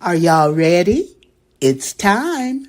Are y'all ready? It's time.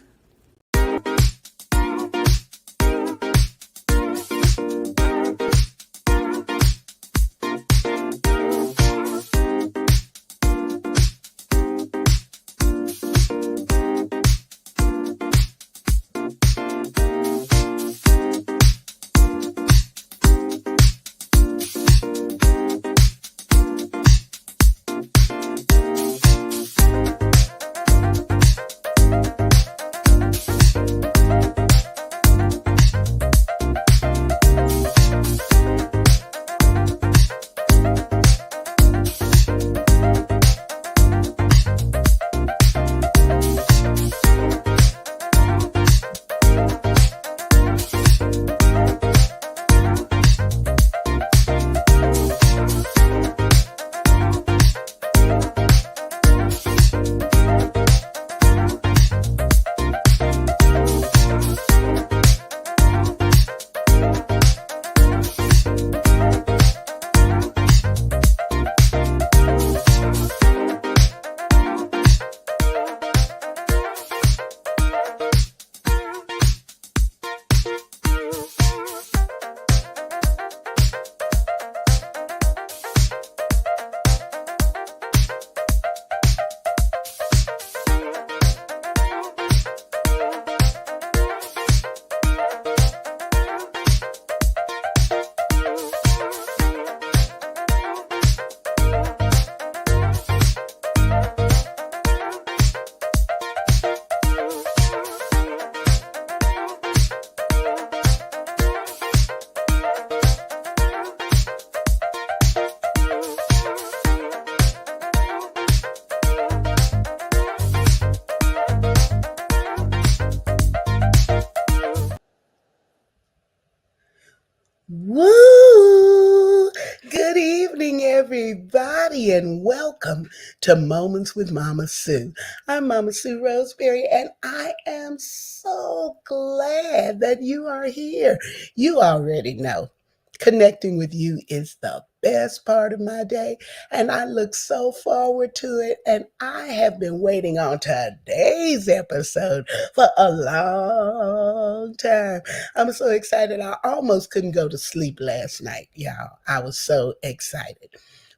Woo! Good evening, everybody, and welcome to Moments with Mama Sue. I'm Mama Sue Roseberry, and I am so glad that you are here. You already know connecting with you is the best part of my day, and I look so forward to it. And I have been waiting on today's episode for a long time. I'm so excited. I almost couldn't go to sleep last night, y'all. I was so excited.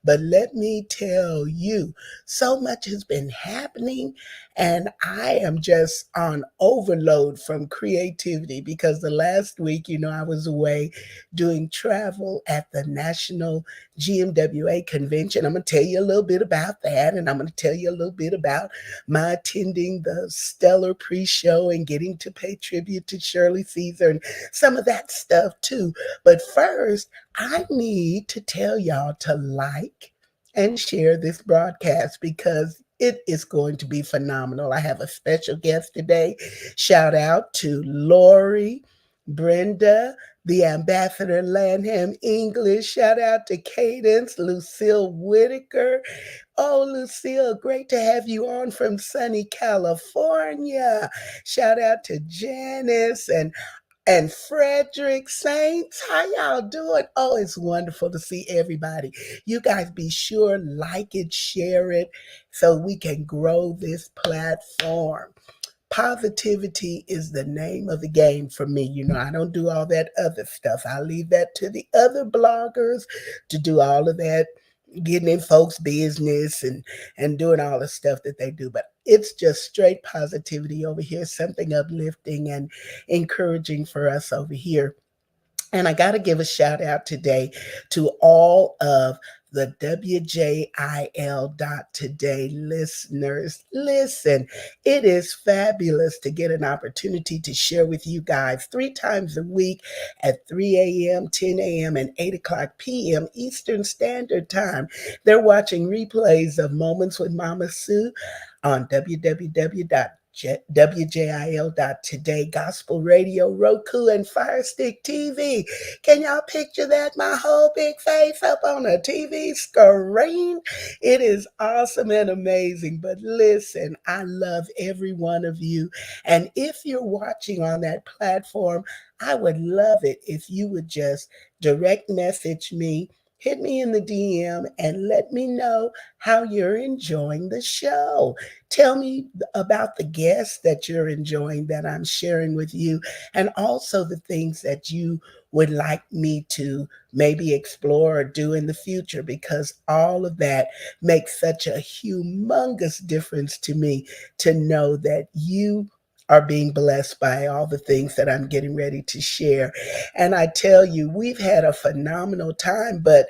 But let me tell you, so much has been happening, and I am just on overload from creativity because the last week, I was away doing travel at the National GMWA convention. I'm going to tell you a little bit about that, and I'm going to tell you a little bit about my attending the stellar pre-show and getting to pay tribute to Shirley Caesar and some of that stuff too. But first, I need to tell y'all to like and share this broadcast because it is going to be phenomenal. I have a special guest today. Shout out to Lori, Brenda, the Ambassador Lanham English. Shout out to Cadence, Lucille Whitaker. Oh, Lucille, great to have you on from sunny California. Shout out to Janice and Frederick Saints. How y'all doing? Oh, it's wonderful to see everybody. You guys be sure, like it, share it, so we can grow this platform. Positivity is the name of the game for me. I don't do all that other stuff. I leave that to the other bloggers to do all of that, getting in folks' business and doing all the stuff that they do. But it's just straight positivity over here, something uplifting and encouraging for us over here. And I got to give a shout out today to all of the WJIL.today listeners. Listen, it is fabulous to get an opportunity to share with you guys 3 times a week at 3 a.m., 10 a.m., and 8 o'clock p.m. Eastern Standard Time. They're watching replays of Moments with Mama Sue on www.WJIL.today, Gospel Radio, Roku, and Fire Stick TV. Can y'all picture that? My whole big face up on a TV screen. It is awesome and amazing. But listen, I love every one of you. And if you're watching on that platform, I would love it if you would just direct message me, hit me in the DM and let me know how you're enjoying the show. Tell me about the guests that you're enjoying that I'm sharing with you, and also the things that you would like me to maybe explore or do in the future, because all of that makes such a humongous difference to me, to know that you are being blessed by all the things that I'm getting ready to share. And I tell you, we've had a phenomenal time, but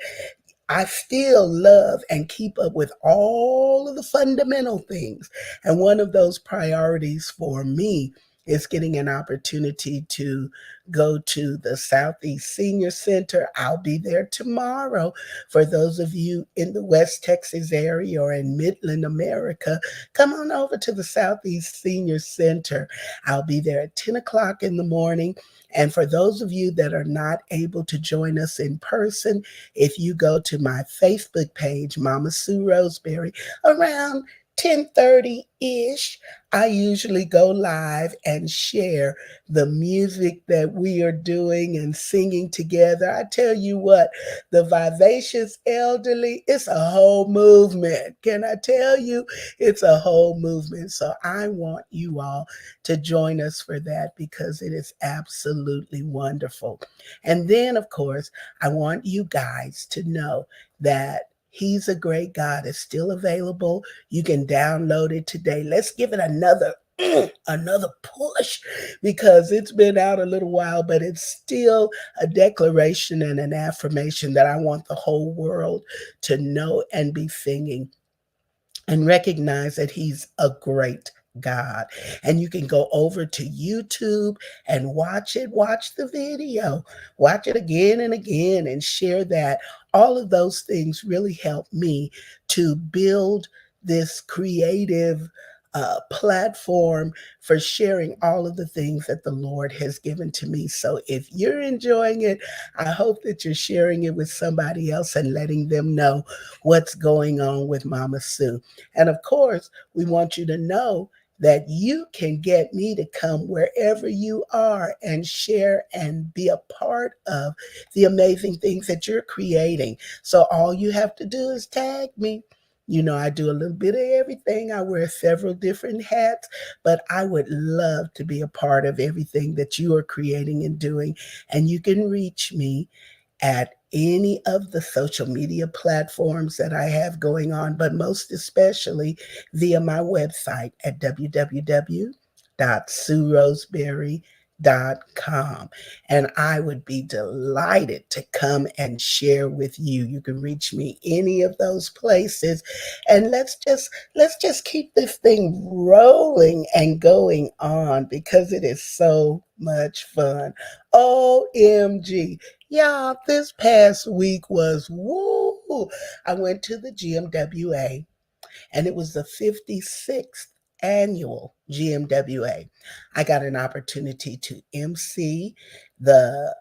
I still love and keep up with all of the fundamental things. And one of those priorities for me is getting an opportunity to go to the Southeast Senior Center. I'll be there tomorrow. For those of you in the West Texas area or in Midland, America, come on over to the Southeast Senior Center. I'll be there at 10 o'clock in the morning. And for those of you that are not able to join us in person, if you go to my Facebook page, Mama Sue Roseberry, around 10:30-ish, I usually go live and share the music that we are doing and singing together. I tell you what, the vivacious elderly, it's a whole movement. Can I tell you? It's a whole movement. So I want you all to join us for that, because it is absolutely wonderful. And then, of course, I want you guys to know that He's a Great God is still available. You can download it today. Let's give it another push, because it's been out a little while, but it's still a declaration and an affirmation that I want the whole world to know and be singing, and recognize that He's a great God. And you can go over to YouTube and watch it, watch the video, watch it again and again, and share that. All of those things really help me to build this creative platform for sharing all of the things that the Lord has given to me. So if you're enjoying it, I hope that you're sharing it with somebody else and letting them know what's going on with Mama Sue. And of course, we want you to know that you can get me to come wherever you are and share and be a part of the amazing things that you're creating. So all you have to do is tag me. You know, I do a little bit of everything. I wear several different hats, but I would love to be a part of everything that you are creating and doing. And you can reach me at any of the social media platforms that I have going on, but most especially via my website at www.sueroseberry.com. And I would be delighted to come and share with you. You can reach me any of those places, and let's just keep this thing rolling and going on, because it is so much fun. OMG. Yeah, this past week was woo. I went to the GMWA, and it was the 56th annual GMWA. I got an opportunity to MC the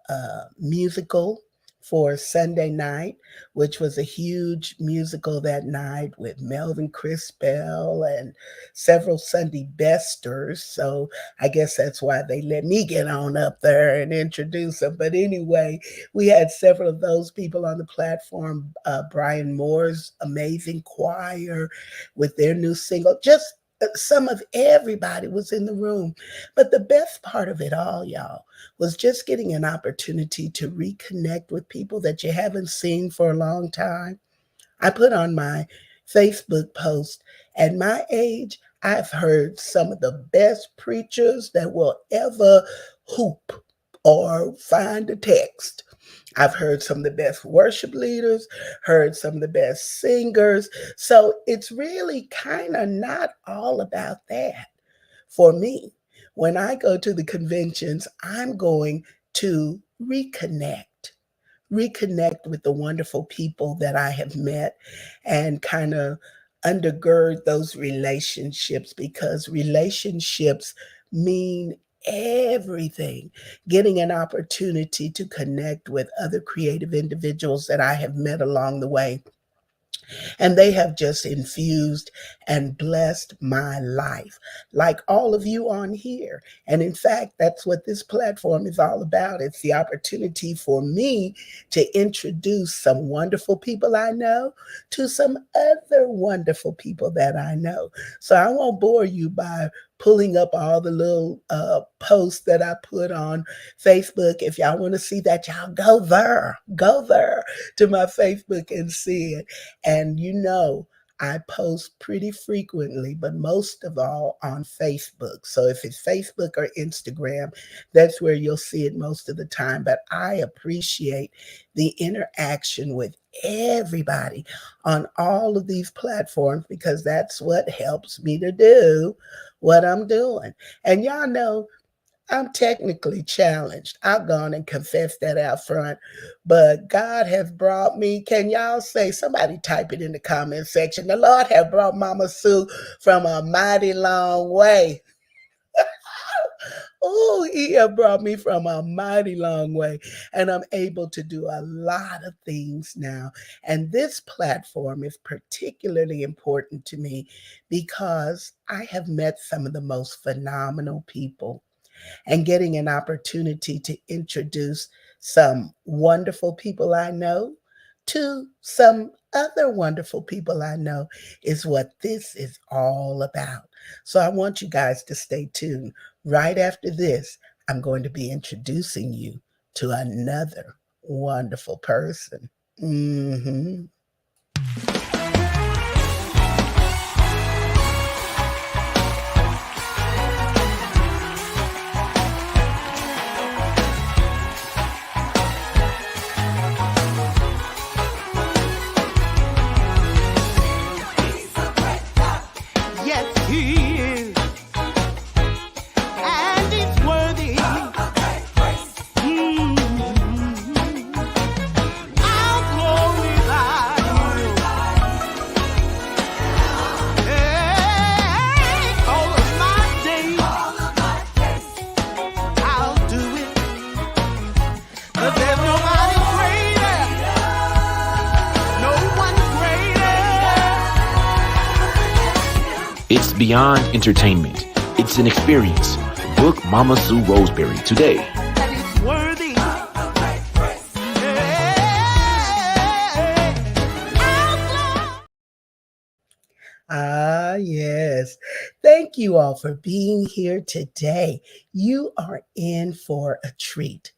musical for Sunday night, which was a huge musical that night with Melvin Crispell and several Sunday besters. So I guess that's why they let me get on up there and introduce them. But anyway, we had several of those people on the platform. Brian Moore's amazing choir with their new single. Just some of everybody was in the room. But the best part of it all, y'all, was just getting an opportunity to reconnect with people that you haven't seen for a long time. I put on my Facebook post, at my age, I've heard some of the best preachers that will ever hoop or find a text. I've heard some of the best worship leaders, heard some of the best singers. So it's really kind of not all about that for me. When I go to the conventions, I'm going to reconnect with the wonderful people that I have met, and kind of undergird those relationships, because relationships mean everything. Getting an opportunity to connect with other creative individuals that I have met along the way And they have just infused and blessed my life, like all of you on here. And in fact, that's what this platform is all about. It's the opportunity for me to introduce some wonderful people I know to some other wonderful people that I know. So I won't bore you by pulling up all the little posts that I put on Facebook. If y'all want to see that, y'all go there to my Facebook and see it. And I post pretty frequently, but most of all on Facebook. So if it's Facebook or Instagram, that's where you'll see it most of the time. But I appreciate the interaction with everybody on all of these platforms because that's what helps me to do what I'm doing. And y'all know I'm technically challenged. I've gone and confessed that out front, but God has brought me. Can y'all say, somebody type it in the comment section? The Lord has brought Mama Sue from a mighty long way. Oh, he has brought me from a mighty long way, and I'm able to do a lot of things now. And this platform is particularly important to me because I have met some of the most phenomenal people, and getting an opportunity to introduce some wonderful people I know to some other wonderful people I know is what this is all about. So I want you guys to stay tuned. Right after this, I'm going to be introducing you to another wonderful person. Mm-hmm. It's beyond entertainment. It's an experience. Book Mama Sue Roseberry today. And it's worthy. Ah, yes. Thank you all for being here today. You are in for a treat.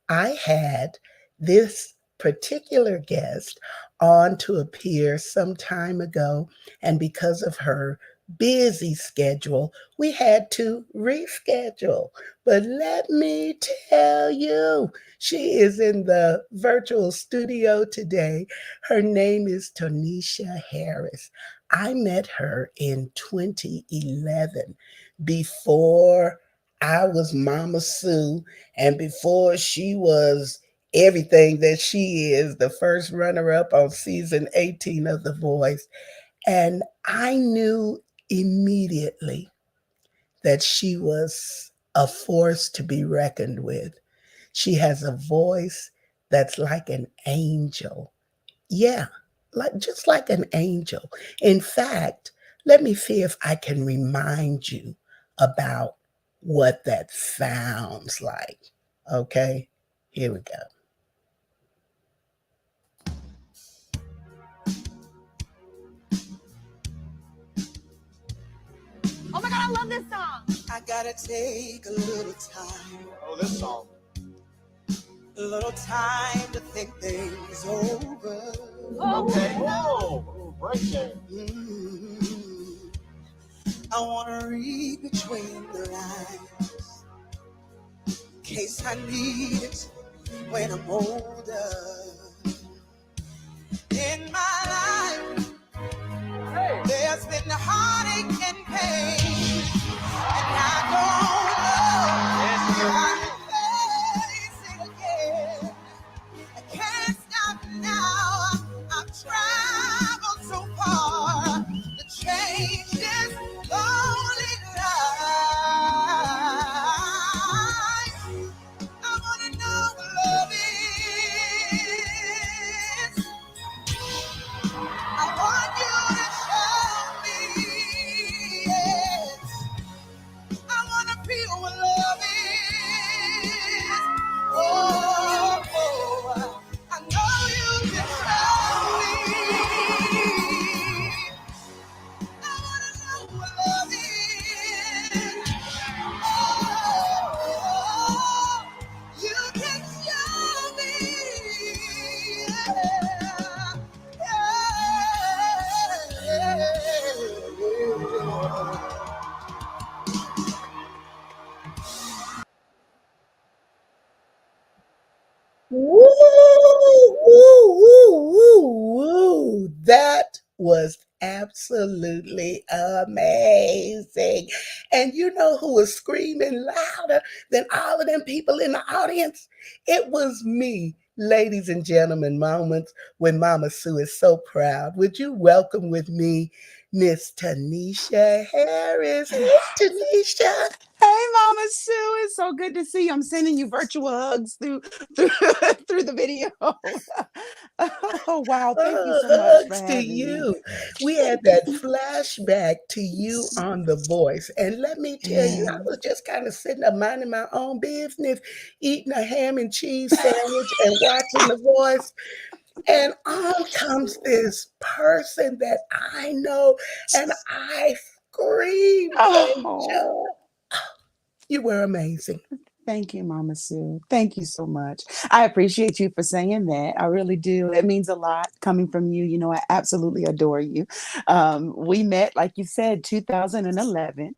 I had this particular guest on to appear some time ago, and because of her busy schedule, we had to reschedule. But let me tell you, she is in the virtual studio today. Her name is Toneisha Harris. I met her in 2011, before I was Mama Sue and before she was everything that she is, the first runner-up on season 18 of The Voice. And I knew immediately that she was a force to be reckoned with. She has a voice that's like an angel. Yeah, just like an angel. In fact, let me see if I can remind you about what that sounds like. Okay, here we go. Oh my God, I love this song. I gotta take a little time. Oh, this song. A little time to think things over. Okay. Whoa. Break there. I wanna read between the lines, in case I need it when I'm older. In my life, there's been heartache and pain, and I don't know how to face it again. I can't stop now. I've traveled so far to change this lonely life. I wanna know what love is. I Woo, woo, woo, woo, woo. That was absolutely amazing. And you know who was screaming louder than all of them people in the audience? It was me, ladies and gentlemen, moments when Mama Sue is so proud. Would you welcome with me Miss Toneisha Harris? Hey, Toneisha. Hey, Mama Sue, it's so good to see you. I'm sending you virtual hugs through through the video. Oh wow! Thank you Oh, so much for hugs to having me. you. We had that flashback to you on The Voice. And let me tell you, I Yeah. was just kind of sitting up minding my own business, eating a ham and cheese sandwich and watching The Voice. And on comes this person that I know, and I screamed and jumped. Oh, You were amazing. thank you, Mama Sue. Thank you so much. I appreciate you for saying that. I really do. It means a lot coming from you. You know, I absolutely adore you. We met, like you said, 2011.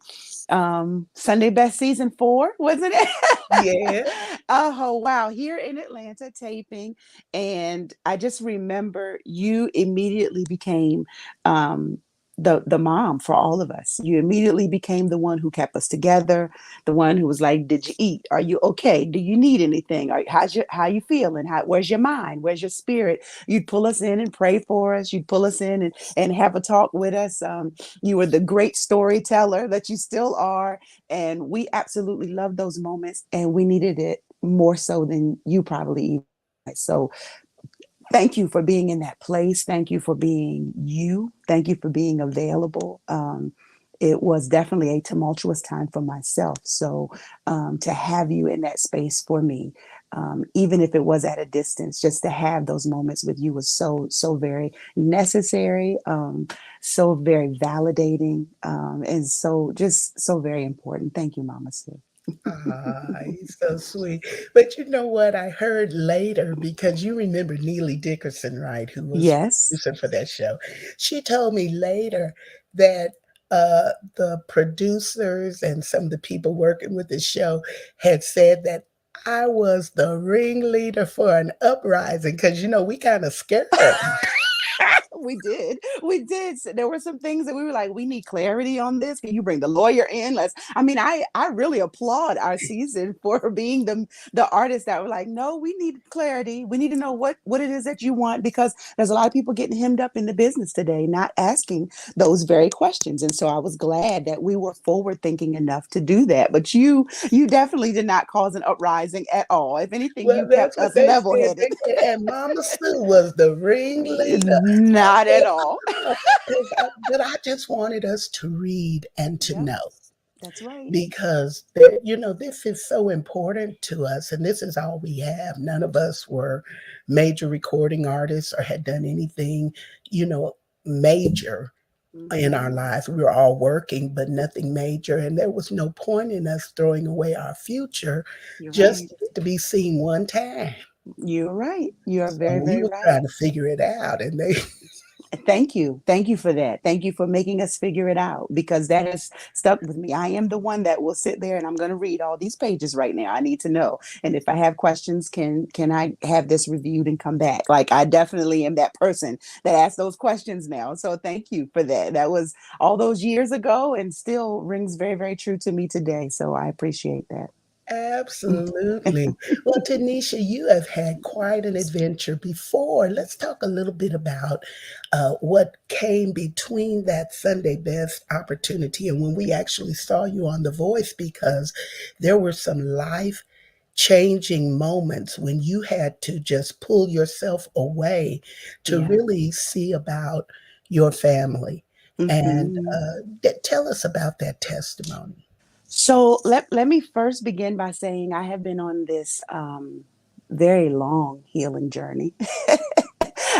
Sunday Best season 4, wasn't it? Yeah. Oh wow, here in Atlanta taping, and I just remember you immediately became um the mom for all of us. You immediately became the one who kept us together, the one who was like, "Did you eat? Are you okay? Do you need anything? How you feeling? Where's your mind? Where's your spirit?" You'd pull us in and pray for us. You'd pull us in and have a talk with us. You were the great storyteller that you still are, and we absolutely loved those moments, and we needed it more so than you probably even. So thank you for being in that place. Thank you for being you. Thank you for being available. It was definitely a tumultuous time for myself. So to have you in that space for me, even if it was at a distance, just to have those moments with you was so very necessary, so very validating, and so just so very important. Thank you, Mama Sue. Ah, he's so sweet. But you know what? I heard later because you remember Neely Dickerson, right? Who was Yes. producer for that show. She told me later that the producers and some of the people working with the show had said that I was the ringleader for an uprising because you know we kind of scared her. We did. We did. So there were some things that we were like, we need clarity on this. Can you bring the lawyer in? I really applaud our season for being the artists that were like, no, we need clarity. We need to know what it is that you want, because there's a lot of people getting hemmed up in the business today, not asking those very questions. And so I was glad that we were forward thinking enough to do that. But you definitely did not cause an uprising at all. If anything, Well, you that's kept what us they level said. headed. And Mama Sue was the ringleader. Not at all. But I just wanted us to read and to Yep, know that's right. because you know this is so important to us, and this is all we have. None of us were major recording artists or had done anything, you know, major in our Mhm. lives. We were all working, but nothing major, and there was no point in us throwing away our future You're just right. to get to be seen one time. You're right. You are So very, we very were right. trying to figure it out, and they Thank you. Thank you for that. Thank you for making us figure it out, because that has stuck with me. I am the one that will sit there and I'm going to read all these pages right now. I need to know. And if I have questions, can I have this reviewed and come back? Like, I definitely am that person that asks those questions now. So thank you for that. That was all those years ago and still rings very, very true to me today. So I appreciate that. absolutely. Well, Tanisha, you have had quite an adventure before. Let's talk a little bit about what came between that Sunday Best opportunity and when we actually saw you on The Voice, because there were some life changing moments when you had to just pull yourself away to Yeah. really see about your family. And Hmm. tell us about that testimony. So let me first begin by saying I have been on this very long healing journey.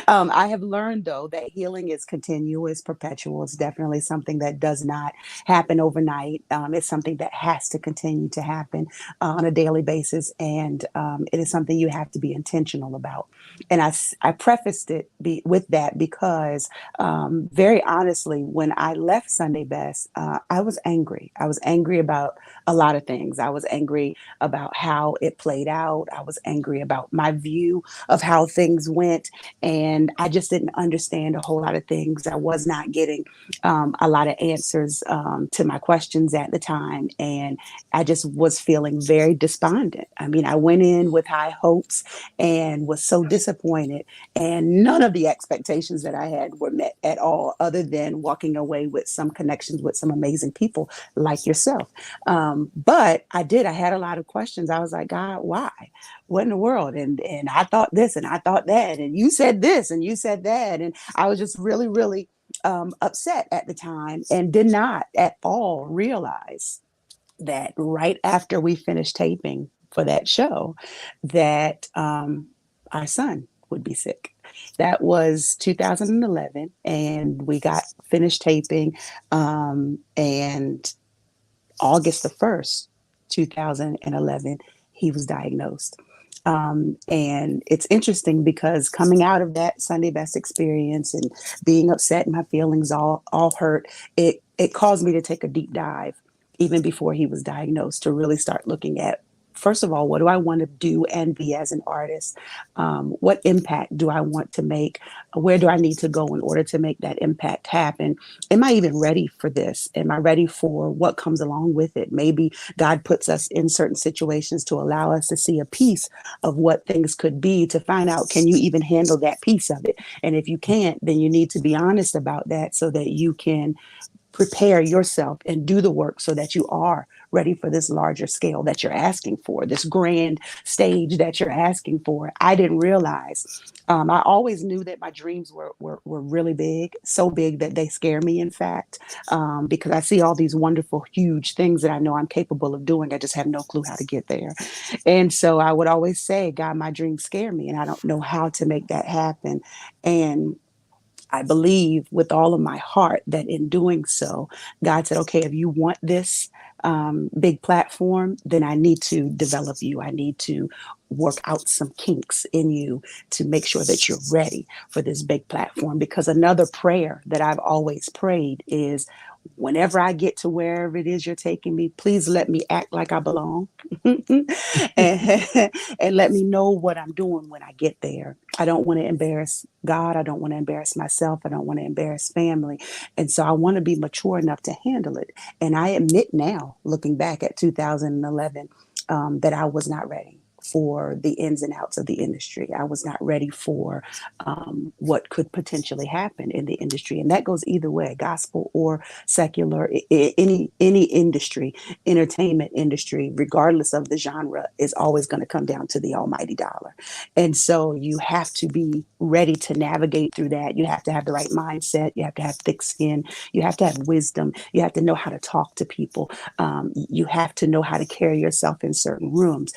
I have learned, though, that healing is continuous, perpetual. It's definitely something that does not happen overnight. It's something that has to continue to happen on a daily basis. And it is something you have to be intentional about. And I prefaced it with that because, very honestly, when I left Sunday Best, I was angry. I was angry about a lot of things. I was angry about how it played out. I was angry about my view of how things went. And I just didn't understand a whole lot of things. I was not getting a lot of answers to my questions at the time. And I just was feeling very despondent. I mean, I went in with high hopes and was so disappointed. And none of the expectations that I had were met at all, other than walking away with some connections with some amazing people like yourself. But I had a lot of questions. I was like, God, why? What in the world? And I thought this and I thought that, and you said this and you said that. And I was just really, really upset at the time and did not at all realize that right after we finished taping for that show, that our son would be sick. That was 2011, and we got finished taping, and August the 1st, 2011, he was diagnosed. And it's interesting because coming out of that Sunday Best experience and being upset and my feelings all hurt, it caused me to take a deep dive even before he was diagnosed, to really start looking at, first of all, what do I want to do and be as an artist? What impact do I want to make? Where do I need to go in order to make that impact happen? Am I even ready for this? Am I ready for what comes along with it? Maybe God puts us in certain situations to allow us to see a piece of what things could be, to find out, can you even handle that piece of it? And if you can't, then you need to be honest about that so that you can prepare yourself and do the work so that you are ready for this larger scale that you're asking for, this grand stage that you're asking for. I didn't realize. I always knew that my dreams were really big, so big that they scare me, in fact, because I see all these wonderful, huge things that I know I'm capable of doing. I just have no clue how to get there. And so I would always say, God, my dreams scare me, and I don't know how to make that happen. And I believe with all of my heart that in doing so, God said, okay, if you want this big platform, then I need to develop you. I need to work out some kinks in you to make sure that you're ready for this big platform. Because another prayer that I've always prayed is, whenever I get to wherever it is you're taking me, please let me act like I belong. and, and let me know what I'm doing when I get there. I don't want to embarrass God. I don't want to embarrass myself. I don't want to embarrass family. And so I want to be mature enough to handle it. And I admit now, looking back at 2011, that I was not ready for the ins and outs of the industry. I was not ready for what could potentially happen in the industry. And that goes either way, gospel or secular, any industry, entertainment industry, regardless of the genre, is always going to come down to the almighty dollar. And so you have to be ready to navigate through that. You have to have the right mindset. You have to have thick skin. You have to have wisdom. You have to know how to talk to people. You have to know how to carry yourself in certain rooms.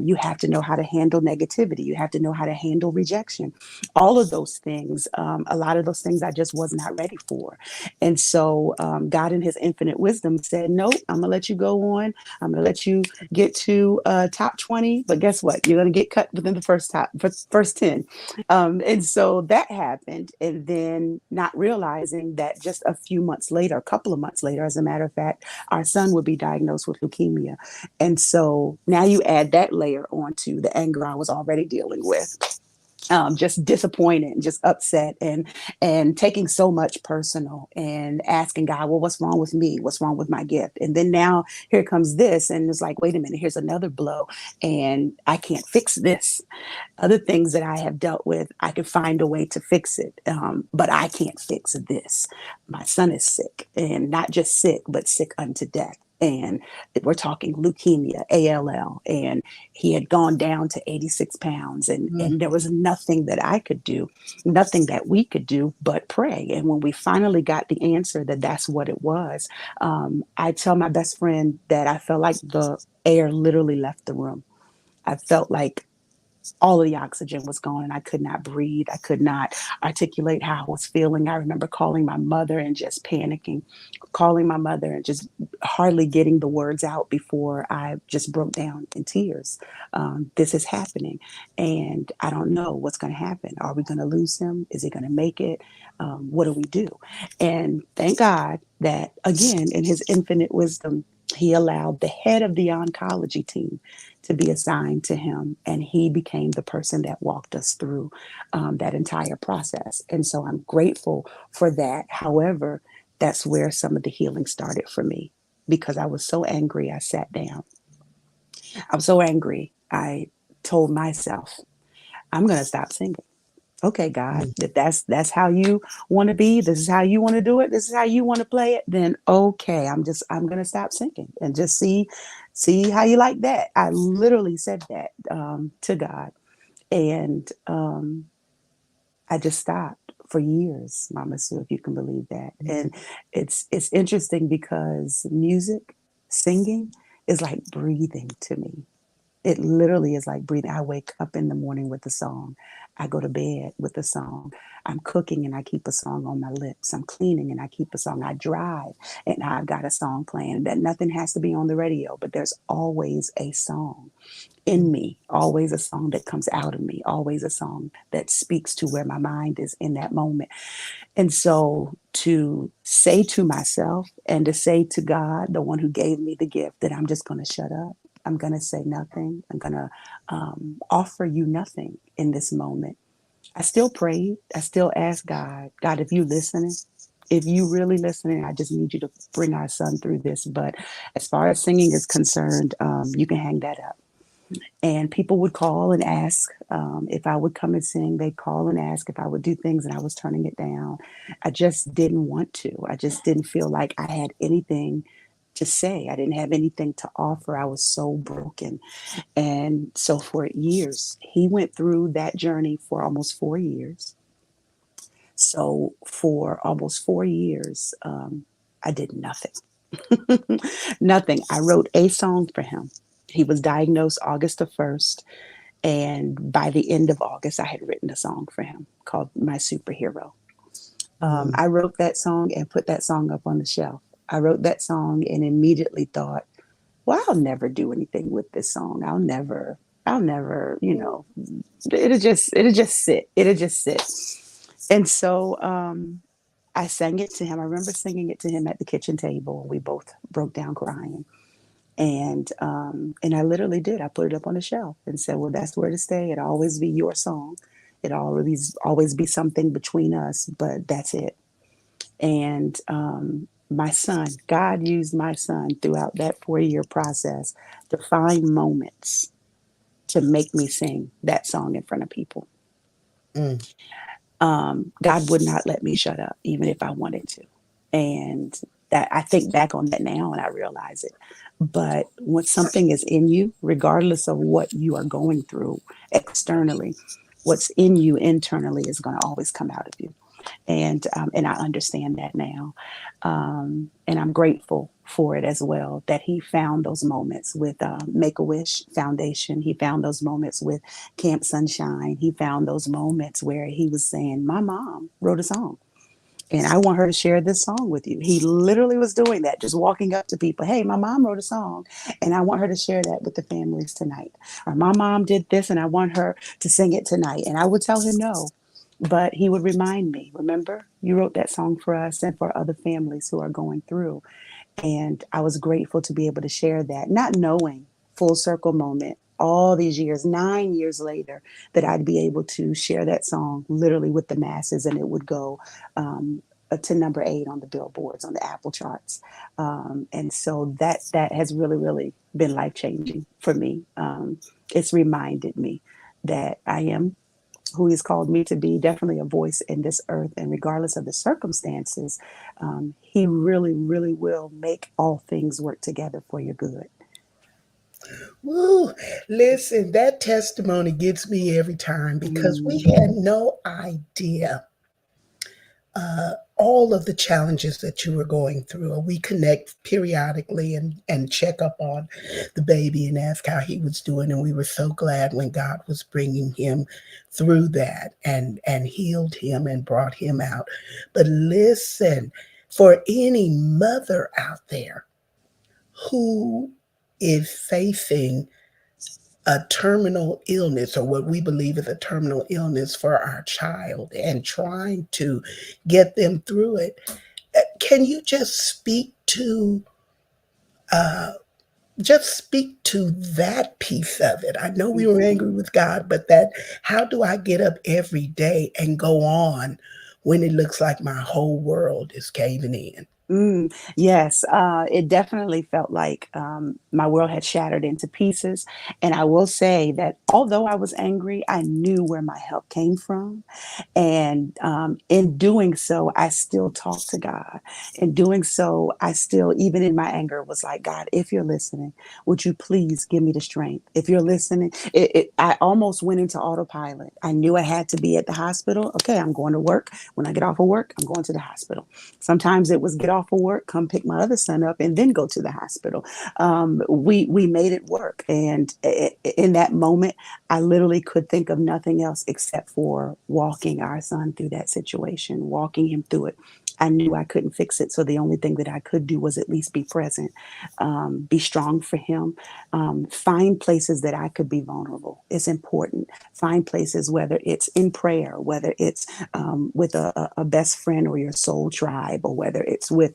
You have to know how to handle negativity. You have to know how to handle rejection. All of those things, a lot of those things I just was not ready for. And so God in his infinite wisdom said, nope, I'm going to let you go on. I'm going to let you get to top 20. But guess what? You're going to get cut within the first 10. And so that happened. And then not realizing that just a few months later, a couple of months later, as a matter of fact, our son would be diagnosed with leukemia. And so now you add that layer onto the anger I was already dealing with. Just disappointed, just upset, and taking so much personal, and asking God, well, what's wrong with me? What's wrong with my gift? And then now here comes this, and it's like, wait a minute, here's another blow, and I can't fix this. Other things that I have dealt with, I could find a way to fix it, but I can't fix this. My son is sick, and not just sick, but sick unto death. And we're talking leukemia, ALL, and he had gone down to 86 pounds, and there was nothing that I could do, nothing that we could do but pray. And when we finally got the answer that that's what it was, I tell my best friend that I felt like the air literally left the room. I felt like all of the oxygen was gone and I could not breathe. I could not articulate how I was feeling. I remember calling my mother and just panicking, calling my mother and just hardly getting the words out before I just broke down in tears. This is happening and I don't know what's going to happen. Are we going to lose him? Is he going to make it? What do we do? And thank God that, again, in his infinite wisdom, he allowed the head of the oncology team to be assigned to him, and he became the person that walked us through that entire process. And so I'm grateful for that. However, that's where some of the healing started for me because I was so angry. I sat down. I was so angry. I told myself, I'm going to stop singing. Okay, God, if that's how you want to be, this is how you want to do it, this is how you want to play it, then okay, I'm gonna stop singing and just see how you like that. I literally said that to God, and I just stopped for years, Mama Sue, if you can believe that. And it's interesting because music, singing is like breathing to me. It literally is like breathing. I wake up in the morning with a song. I go to bed with a song. I'm cooking and I keep a song on my lips. I'm cleaning and I keep a song. I drive and I've got a song playing. That nothing has to be on the radio, but there's always a song in me, always a song that comes out of me, always a song that speaks to where my mind is in that moment. And so to say to myself and to say to God, the one who gave me the gift, that I'm just going to shut up. I'm going to say nothing. I'm going to offer you nothing in this moment. I still prayed. I still asked God, God, if you listening, if you really listening, I just need you to bring our son through this. But as far as singing is concerned, you can hang that up. And people would call and ask if I would come and sing. They'd call and ask if I would do things, and I was turning it down. I just didn't want to. I just didn't feel like I had anything to say. I didn't have anything to offer. I was so broken. And so for years, he went through that journey for almost 4 years. So for almost 4 years, I did nothing. Nothing. I wrote a song for him. He was diagnosed August the 1st. And by the end of August, I had written a song for him called My Superhero. I wrote that song and put that song up on the shelf. I wrote that song and immediately thought, well, I'll never do anything with this song. I'll never, it'll just sit. It'll just sit. And so I sang it to him. I remember singing it to him at the kitchen table. We both broke down crying. And I literally did. I put it up on the shelf and said, well, that's where to stay. It'll always be your song. It'll always be something between us, but that's it. And my son, God used my son throughout that 4-year process to find moments to make me sing that song in front of people. God would not let me shut up, even if I wanted to. And that I think back on that now and I realize it. But when something is in you, regardless of what you are going through externally, what's in you internally is going to always come out of you. And I understand that now. And I'm grateful for it as well, that he found those moments with Make-A-Wish Foundation. He found those moments with Camp Sunshine. He found those moments where he was saying, my mom wrote a song. And I want her to share this song with you. He literally was doing that, just walking up to people. Hey, my mom wrote a song and I want her to share that with the families tonight. Or my mom did this and I want her to sing it tonight. And I would tell him no. But he would remind me, remember, you wrote that song for us and for other families who are going through. And I was grateful to be able to share that, not knowing, full circle moment, all these years, 9 years later, that I'd be able to share that song literally with the masses and it would go to number 8 on the billboards, on the Apple charts. And so that has really, really been life-changing for me. It's reminded me that I am who he's called me to be, definitely a voice in this earth. And regardless of the circumstances, he really, really will make all things work together for your good. Woo! Listen, that testimony gets me every time because we had no idea all of the challenges that you were going through. We connect periodically and check up on the baby and ask how he was doing. And we were so glad when God was bringing him through that and healed him and brought him out. But listen, for any mother out there who is facing a terminal illness, or what we believe is a terminal illness for our child, and trying to get them through it, can you just speak to that piece of it? I know we were angry with God, but that, how do I get up every day and go on when it looks like my whole world is caving in? Yes, it definitely felt like my world had shattered into pieces. And I will say that although I was angry, I knew where my help came from. And in doing so, I still talked to God. In doing so, I still, even in my anger, was like, God, if you're listening, would you please give me the strength? If you're listening, I almost went into autopilot. I knew I had to be at the hospital. Okay, I'm going to work. When I get off of work, I'm going to the hospital. Sometimes it was get off of work, come pick my other son up, and then go to the hospital. We made it work. And in that moment, I literally could think of nothing else except for walking our son through that situation, walking him through it. I knew I couldn't fix it. So the only thing that I could do was at least be present, be strong for him, find places that I could be vulnerable. It's important. Find places, whether it's in prayer, whether it's with a best friend or your soul tribe, or whether it's with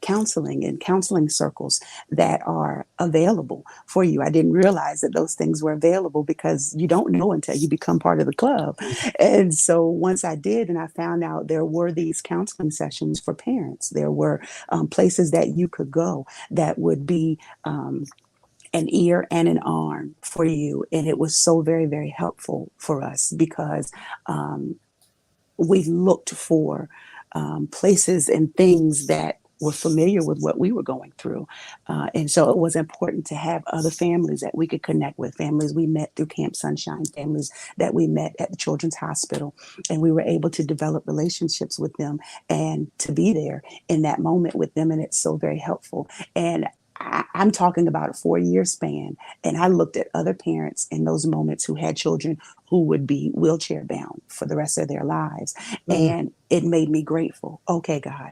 counseling and counseling circles that are available for you. I didn't realize that those things were available because you don't know until you become part of the club. And so once I did, and I found out there were these counseling sessions for parents, there were places that you could go that would be an ear and an arm for you. And it was so very, very helpful for us because we looked for places and things that were familiar with what we were going through. And so it was important to have other families that we could connect with, families we met through Camp Sunshine, families that we met at the Children's Hospital. And we were able to develop relationships with them and to be there in that moment with them. And it's so very helpful. And I'm talking about a 4-year span. And I looked at other parents in those moments who had children who would be wheelchair bound for the rest of their lives. And it made me grateful. Okay, God,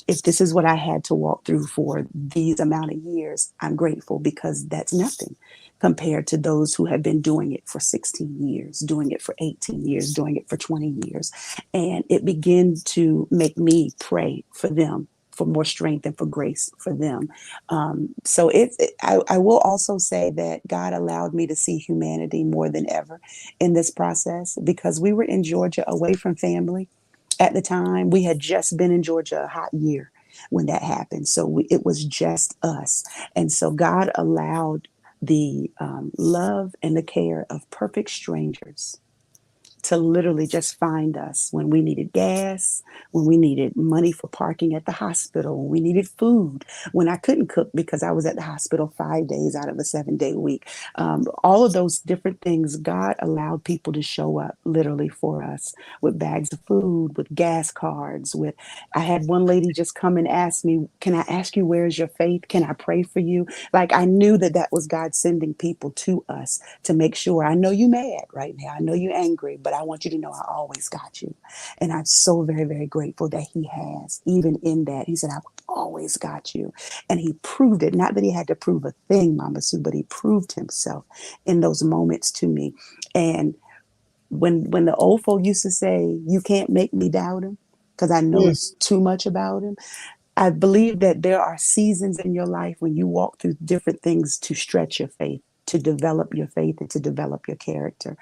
if this is what I had to walk through for these amount of years, I'm grateful, because that's nothing compared to those who have been doing it for 16 years, doing it for 18 years, doing it for 20 years. And it began to make me pray for them, for more strength and for grace for them. So I will also say that God allowed me to see humanity more than ever in this process, because we were in Georgia away from family at the time. We had just been in Georgia a hot year when that happened. So it was just us. And so God allowed the love and the care of perfect strangers to literally just find us when we needed gas, when we needed money for parking at the hospital, when we needed food, when I couldn't cook because I was at the hospital 5 days out of a 7-day week. All of those different things, God allowed people to show up literally for us with bags of food, with gas cards, with, I had one lady just come and ask me, can I ask you, where's your faith? Can I pray for you? Like, I knew that that was God sending people to us to make sure, I know you mad right now. I know you angry, but I want you to know I always got you. And I'm so very, very grateful that he has, even in that. He said, I've always got you. And he proved it. Not that he had to prove a thing, Mama Sue, but he proved himself in those moments to me. And when the old folk used to say, you can't make me doubt him, because I know it's too much about him. I believe that there are seasons in your life when you walk through different things to stretch your faith, to develop your faith, and to develop your character.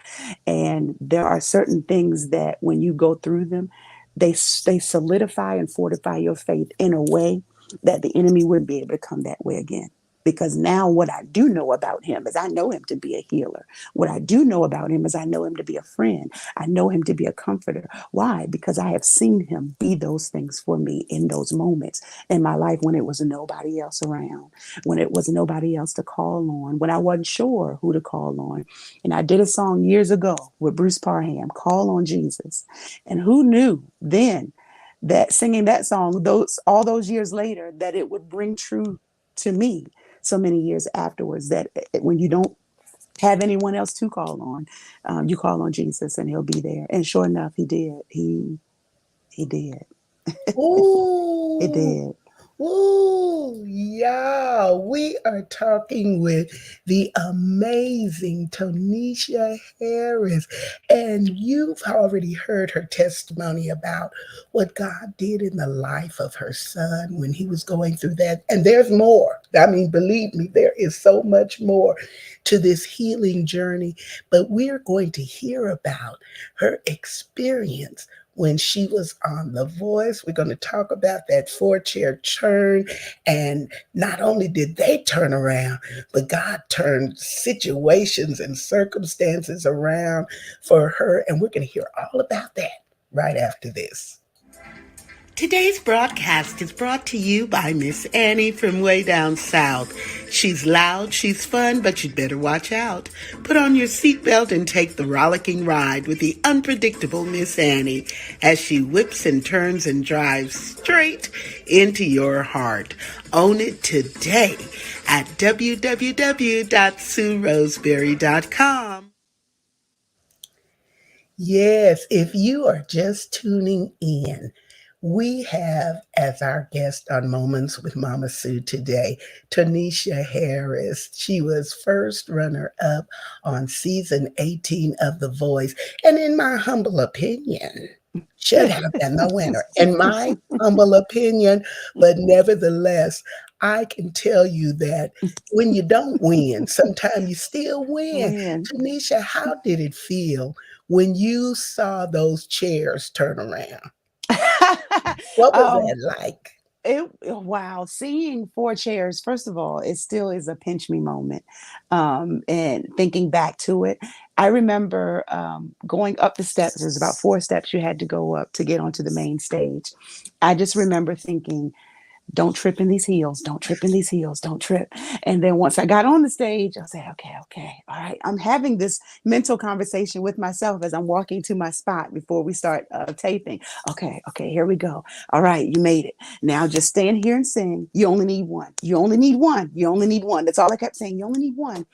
And there are certain things that when you go through them, they solidify and fortify your faith in a way that the enemy wouldn't be able to come that way again. Because now what I do know about him is I know him to be a healer. What I do know about him is I know him to be a friend. I know him to be a comforter. Why? Because I have seen him be those things for me in those moments in my life when it was nobody else around, when it was nobody else to call on, when I wasn't sure who to call on. And I did a song years ago with Bruce Parham, Call on Jesus. And who knew then that singing that song, all those years later, that it would bring true to me so many years afterwards, that when you don't have anyone else to call on, you call on Jesus and he'll be there. And sure enough, he did. He did. It Ooh. did. Ooh, yeah, we are talking with the amazing Toneisha Harris, and you've already heard her testimony about what God did in the life of her son when he was going through that. And there's more. I mean, believe me, there is so much more to this healing journey, but we're going to hear about her experience when she was on The Voice. We're going to talk about that 4-chair turn. And not only did they turn around, but God turned situations and circumstances around for her. And we're going to hear all about that right after this. Today's broadcast is brought to you by Miss Annie from way down south. She's loud, she's fun, but you'd better watch out. Put on your seatbelt and take the rollicking ride with the unpredictable Miss Annie as she whips and turns and drives straight into your heart. Own it today at www.sueroseberry.com. Yes, if you are just tuning in, we have as our guest on Moments with Mama Sue today, Toneisha Harris. She was first runner-up on season 18 of The Voice, and in my humble opinion, should have been the winner. In my humble opinion, but nevertheless, I can tell you that when you don't win, sometimes you still win. Toneisha, how did it feel when you saw those chairs turn around? What was that like? Wow, seeing 4 chairs, first of all, it still is a pinch me moment. And thinking back to it, I remember going up the steps. There's about 4 steps you had to go up to get onto the main stage. I just remember thinking, don't trip in these heels, don't trip in these heels, don't trip. And then once I got on the stage, I said, okay, all right. I'm having this mental conversation with myself as I'm walking to my spot before we start taping. Okay, here we go. All right, you made it. Now just stand here and sing. You only need one. You only need one. You only need one. That's all I kept saying. You only need one.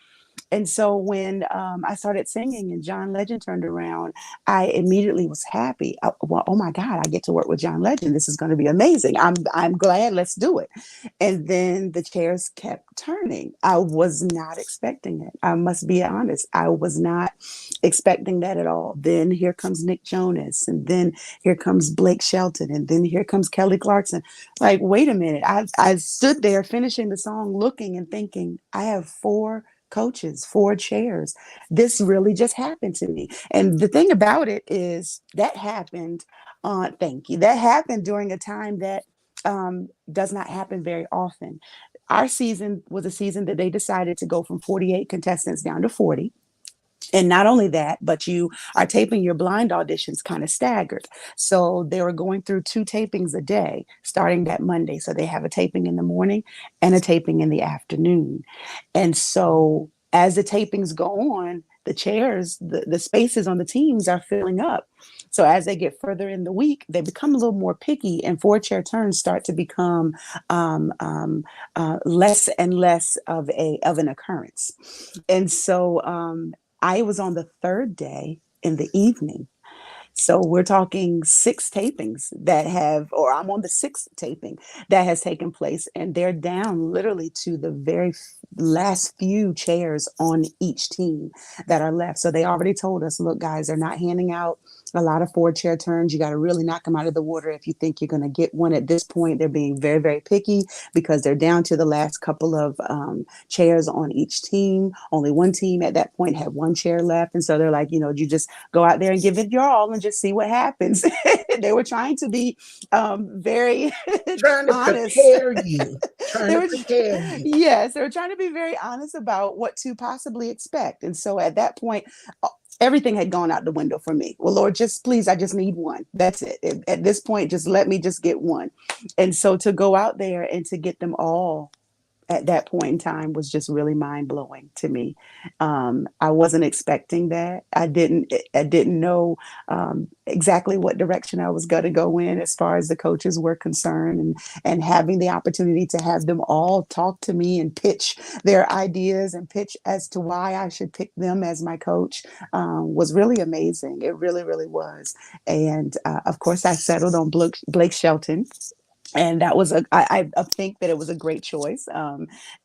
And so when I started singing and John Legend turned around, I immediately was happy. Well, oh my God, I get to work with John Legend. This is going to be amazing. I'm glad. Let's do it. And then the chairs kept turning. I was not expecting it. I must be honest. I was not expecting that at all. Then here comes Nick Jonas, and then here comes Blake Shelton, and then here comes Kelly Clarkson. Like, wait a minute. I stood there finishing the song, looking and thinking, I have 4 coaches, 4 chairs. This really just happened to me. And the thing about it is that happened. Thank you. That happened during a time that does not happen very often. Our season was a season that they decided to go from 48 contestants down to 40. And not only that, but you are taping your blind auditions kind of staggered. So they were going through 2 tapings a day starting that Monday. So they have a taping in the morning and a taping in the afternoon. And so as the tapings go on, the chairs, the spaces on the teams are filling up. So as they get further in the week, they become a little more picky, and 4-chair turns start to become less and less of an occurrence. And so I was on the 3rd day in the evening. So we're talking 6 tapings that have, or I'm on the 6th taping that has taken place, and they're down literally to the very last few chairs on each team that are left. So they already told us, look, guys, they're not handing out a lot of 4-chair turns. You got to really knock them out of the water if you think you're going to get one at this point. They're being very, very picky because they're down to the last couple of chairs on each team. Only one team at that point had 1 chair left. And so they're like, you just go out there and give it your all and just see what happens. They were trying to be very trying to honest. Prepare you. Yes, they were trying to be very honest about what to possibly expect. And so at that point, everything had gone out the window for me. Well, Lord, just please, I just need one. That's it. At this point, just let me just get one. And so to go out there and to get them all at that point in time was just really mind blowing to me. I wasn't expecting that. I didn't know exactly what direction I was going to go in as far as the coaches were concerned, and having the opportunity to have them all talk to me and pitch their ideas and pitch as to why I should pick them as my coach was really amazing. It really, really was. And of course, I settled on Blake Shelton, and that was I think that it was a great choice.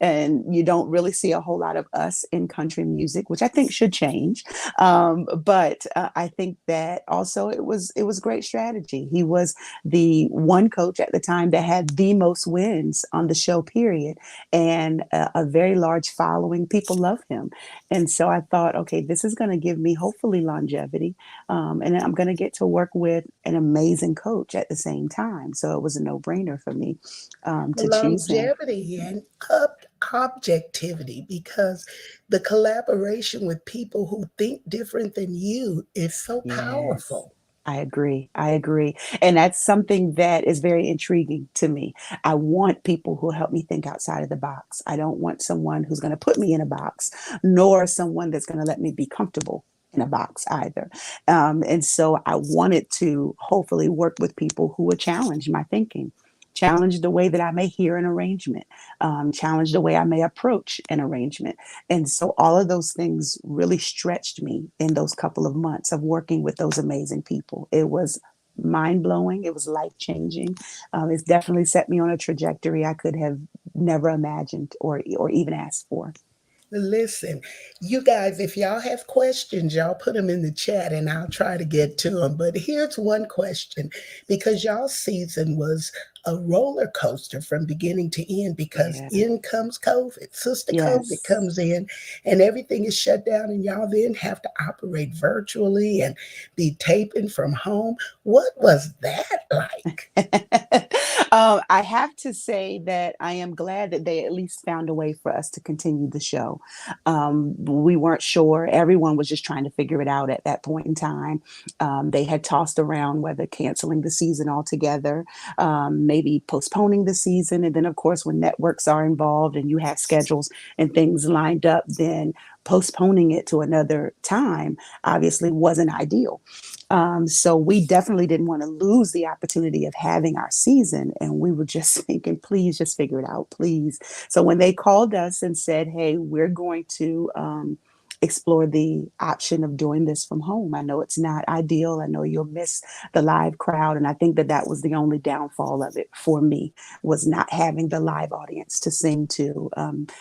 And you don't really see a whole lot of us in country music, which I think should change. But I think that also it was great strategy. He was the one coach at the time that had the most wins on the show, period, and a very large following. People love him, and so I thought, okay, this is going to give me hopefully longevity, and I'm going to get to work with an amazing coach at the same time. So it was a no-brainer for me to choose him. Longevity and objectivity, because the collaboration with people who think different than you is so Yes. powerful. I agree. I agree. And that's something that is very intriguing to me. I want people who help me think outside of the box. I don't want someone who's going to put me in a box, nor someone that's going to let me be comfortable in a box either. And so I wanted to hopefully work with people who would challenge my thinking, challenge the way that I may hear an arrangement, challenge the way I may approach an arrangement. And so all of those things really stretched me in those couple of months of working with those amazing people. It was mind blowing. It was life changing. It's definitely set me on a trajectory I could have never imagined or even asked for. Listen, you guys, if y'all have questions, y'all put them in the chat and I'll try to get to them. But here's one question, because y'all season was a roller coaster from beginning to end, because Yeah. in comes COVID. Sister COVID Yes. comes in and everything is shut down, and y'all then have to operate virtually and be taping from home. What was that like? I have to say that I am glad that they at least found a way for us to continue the show. We weren't sure. Everyone was just trying to figure it out at that point in time. They had tossed around whether canceling the season altogether, maybe postponing the season. And then, of course, when networks are involved and you have schedules and things lined up, then postponing it to another time obviously wasn't ideal. So we definitely didn't want to lose the opportunity of having our season. And we were just thinking, please just figure it out, please. So when they called us and said, hey, we're going to explore the option of doing this from home. I know it's not ideal. I know you'll miss the live crowd. And I think that that was the only downfall of it for me, was not having the live audience to sing to.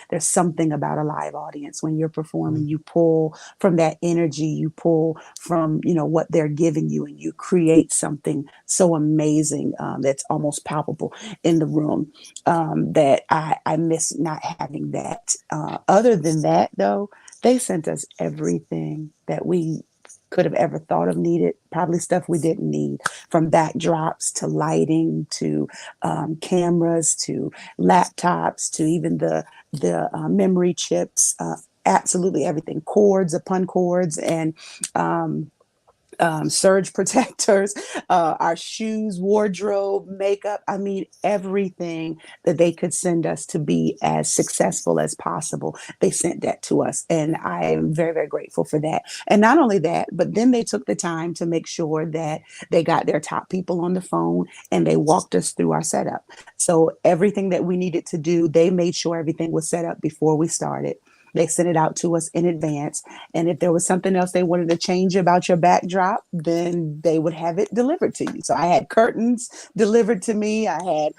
There's something about a live audience when you're performing. You pull from that energy, you pull from, what they're giving you, and you create something so amazing that's almost palpable in the room, that I miss not having that. Other than that, though, they sent us everything that we could have ever thought of needed, probably stuff we didn't need, from backdrops to lighting to cameras to laptops to even the memory chips, absolutely everything, cords upon cords, and surge protectors, our shoes, wardrobe, makeup. I mean, everything that they could send us to be as successful as possible. They sent that to us. And I am very, very grateful for that. And not only that, but then they took the time to make sure that they got their top people on the phone and they walked us through our setup. So everything that we needed to do, they made sure everything was set up before we started. They sent it out to us in advance. And if there was something else they wanted to change about your backdrop, then they would have it delivered to you. So I had curtains delivered to me. I had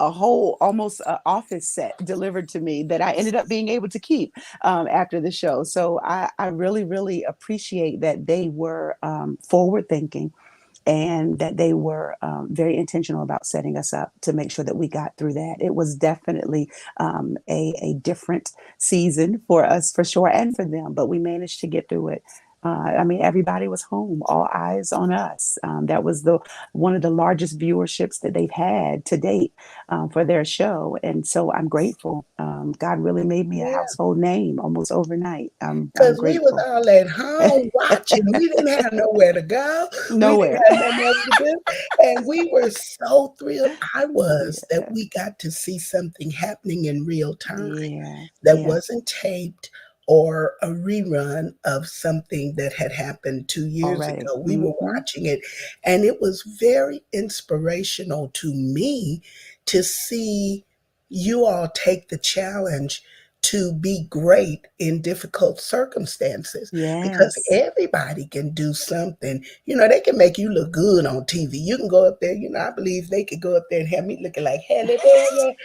a whole almost office set delivered to me that I ended up being able to keep after the show. So I really, really appreciate that they were forward thinking, and that they were very intentional about setting us up to make sure that we got through that. It was definitely a different season for us, for sure, and for them, but we managed to get through it I mean, everybody was home, all eyes on us. That was the one of the largest viewerships that they've had to date for their show, and so I'm grateful. God really made me a Yeah. household name almost overnight. I'm Because we was grateful. all at home watching. We didn't have nowhere to go. We didn't Nowhere. have nothing else to do. And we were so thrilled. I was that Yeah, we got to see something happening in real time yeah, that yeah. wasn't taped or a rerun of something that had happened 2 years Already. ago. We were watching it, and it was very inspirational to me to see you all take the challenge to be great in difficult circumstances because Yes. everybody can do something. They can make you look good on TV. You can go up there, I believe they could go up there and have me looking like Halle Berry.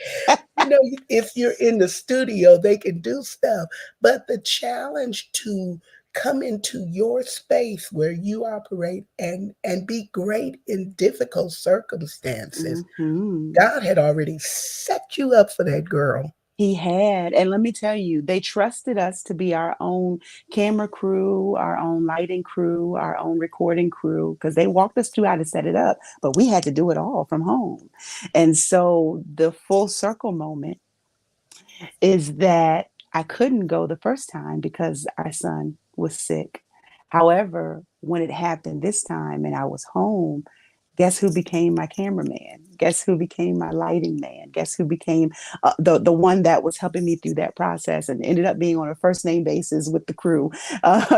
If you're in the studio, they can do stuff. But the challenge to come into your space where you operate and be great in difficult circumstances, Hmm. God had already set you up for that, girl. He had, and let me tell you, they trusted us to be our own camera crew, our own lighting crew, our own recording crew, because they walked us through how to set it up, but we had to do it all from home. And so the full circle moment is that I couldn't go the first time because our son was sick. However, when it happened this time and I was home, guess who became my cameraman? Guess who became my lighting man? Guess who became the one that was helping me through that process and ended up being on a first name basis with the crew?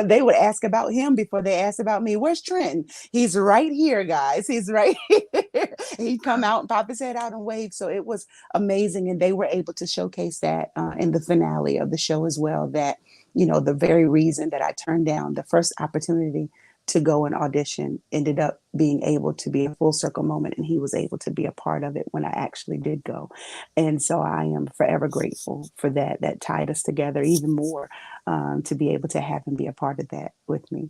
They would ask about him before they asked about me. Where's Trenton? He's right here, guys. He's right here. He'd come out and pop his head out and wave. So it was amazing, and they were able to showcase that in the finale of the show as well. That the very reason that I turned down the first opportunity to go and audition ended up being able to be a full circle moment, and he was able to be a part of it when I actually did go. And so I am forever grateful for that tied us together even more, to be able to have him be a part of that with me.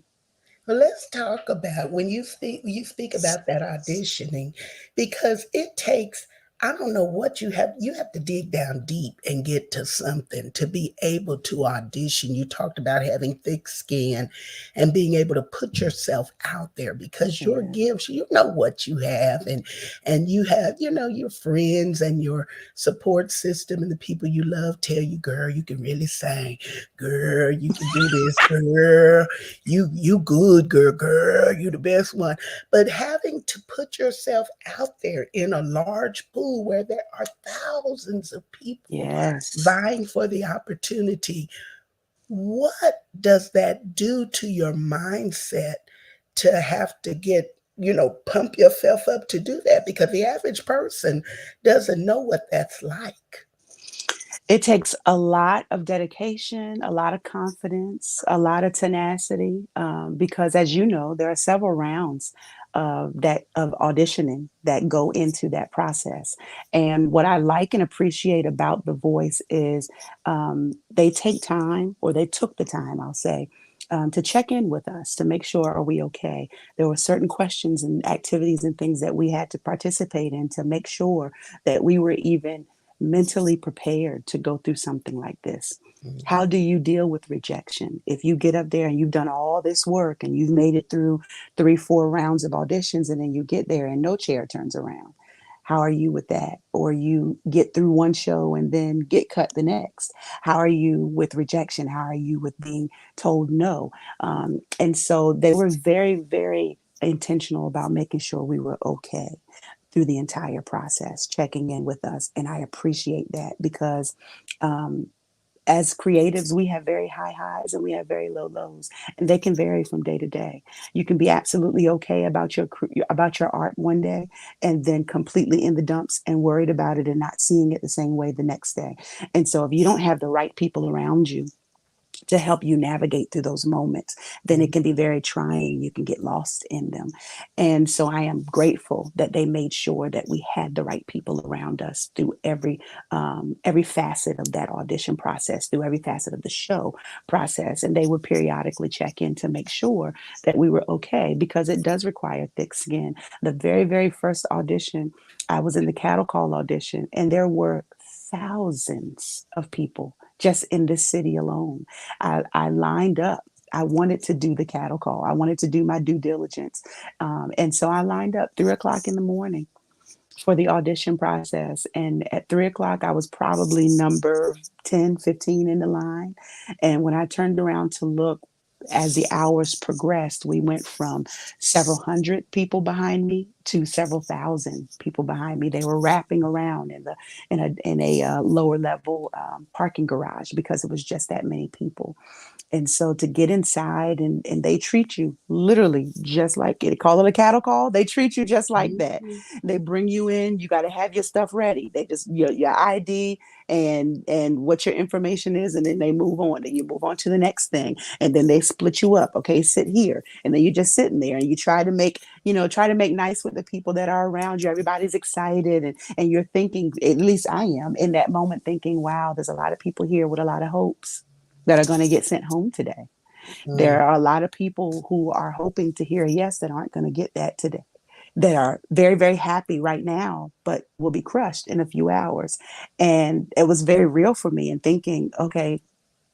Well, let's talk about when you speak about that auditioning, because it takes, I don't know what you have to dig down deep and get to something to be able to audition. You talked about having thick skin and being able to put yourself out there because your Yeah. gifts, you know what you have, and you have, your friends and your support system and the people you love tell you, girl, you can really sing, girl, you can do this, girl, you good, girl, you the best one. But having to put yourself out there in a large pool where there are thousands of people Yes. vying for the opportunity, what does that do to your mindset to have to pump yourself up to do that? Because the average person doesn't know what that's like. It takes a lot of dedication, a lot of confidence, a lot of tenacity, because as you know, there are several rounds of auditioning that go into that process. And what I like and appreciate about The Voice is they take time, or they took the time, I'll say, to check in with us to make sure, are we okay? There were certain questions and activities and things that we had to participate in to make sure that we were even mentally prepared to go through something like this. Mhm. How do you deal with rejection? If you get up there and you've done all this work and you've made it through 3, 4 rounds of auditions, and then you get there and no chair turns around, how are you with that? Or you get through one show and then get cut the next. How are you with rejection? How are you with being told no? And so they were very, very intentional about making sure we were okay through the entire process, checking in with us. And I appreciate that because um, as creatives, we have very high highs and we have very low lows, and they can vary from day to day. You can be absolutely okay about your art one day, and then completely in the dumps and worried about it and not seeing it the same way the next day. And so, if you don't have the right people around you to help you navigate through those moments, then it can be very trying. You can get lost in them. And so I am grateful that they made sure that we had the right people around us through every facet of that audition process, through every facet of the show process. And they would periodically check in to make sure that we were okay, because it does require thick skin. The very, very first audition, I was in the cattle call audition, and there were thousands of people just in this city alone. I lined up I wanted to do the cattle call. I wanted to do my due diligence. And so I lined up 3 o'clock in the morning for the audition process. And at 3 o'clock, I was probably number 10, 15 in the line. And when I turned around to look, as the hours progressed, we went from several hundred people behind me to several thousand people behind me. They were wrapping around in a lower level parking garage because it was just that many people. And so to get inside, and they treat you literally just like, they call it a cattle call. They treat you just like that. Mhm. They bring you in, you got to have your stuff ready. They just, your ID and what your information is, and then they move on, and you move on to the next thing. And then they split you up. Okay, sit here. And then you're just sitting there, and you try to make nice with the people that are around you. Everybody's excited, and you're thinking, at least I am in that moment, thinking, wow, there's a lot of people here with a lot of hopes that are going to get sent home today. Mm. There are a lot of people who are hoping to hear a yes that aren't going to get that today, that are very, very happy right now, but will be crushed in a few hours. And it was very real for me, and thinking, okay,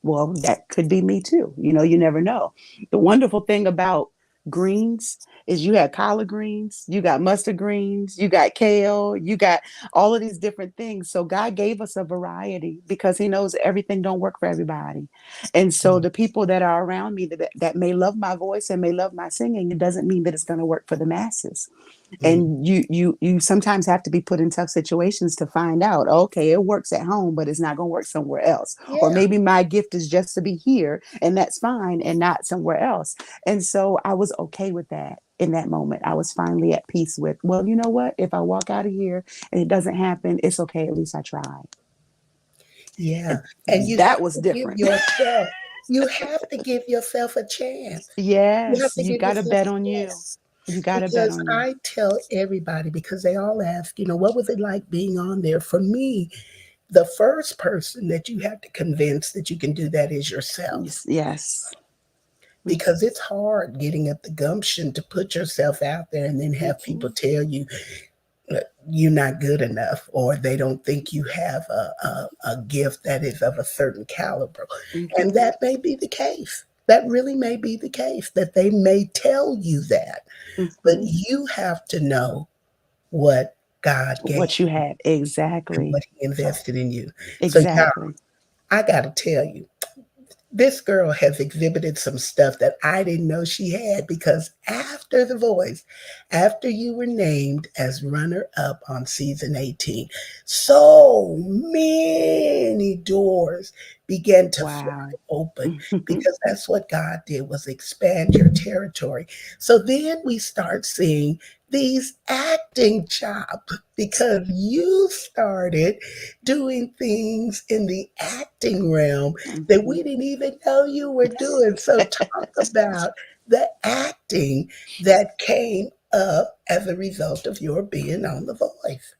well, that could be me too. You never know. The wonderful thing about greens is you have collard greens, you got mustard greens, you got kale, you got all of these different things. So God gave us a variety because he knows everything don't work for everybody. And so Mm. the people that are around me that may love my voice and may love my singing, it doesn't mean that it's going to work for the masses. Mm. And you sometimes have to be put in tough situations to find out, okay, it works at home, but it's not going to work somewhere else. Or Yeah. maybe my gift is just to be here, and that's fine, and not somewhere else. And so I was okay with that. In that moment, I was finally at peace with, well, you know what, if I walk out of here and it doesn't happen, it's okay, at least I tried. Yeah. And And you that have was to give different. yourself, you have to give yourself a chance. You have Yes, to you give got to yourself bet a on you. chance. You got to bet Because on you. I tell everybody, because they all ask, what was it like being on there? For me, the first person that you have to convince that you can do that is yourself. Yes, yes. Because it's hard getting up the gumption to put yourself out there and then have people Mhm. tell you you're not good enough, or they don't think you have a gift that is of a certain caliber. And Mhm. that may be the case. That really may be the case, that they may tell you that. But Mhm. you have to know what God gave What you you had. and Exactly. what He invested in you. So, yeah, Exactly. I got to tell you, this girl has exhibited some stuff that I didn't know she had, because after The Voice, after you were named as runner up on season 18, so many doors began to fly Wow. open, because that's what God did, was expand your territory. So then we start seeing these acting chops, because you started doing things in the acting realm that we Mhm. didn't even know you were doing. So talk about the acting that came up as a result of your being on The Voice.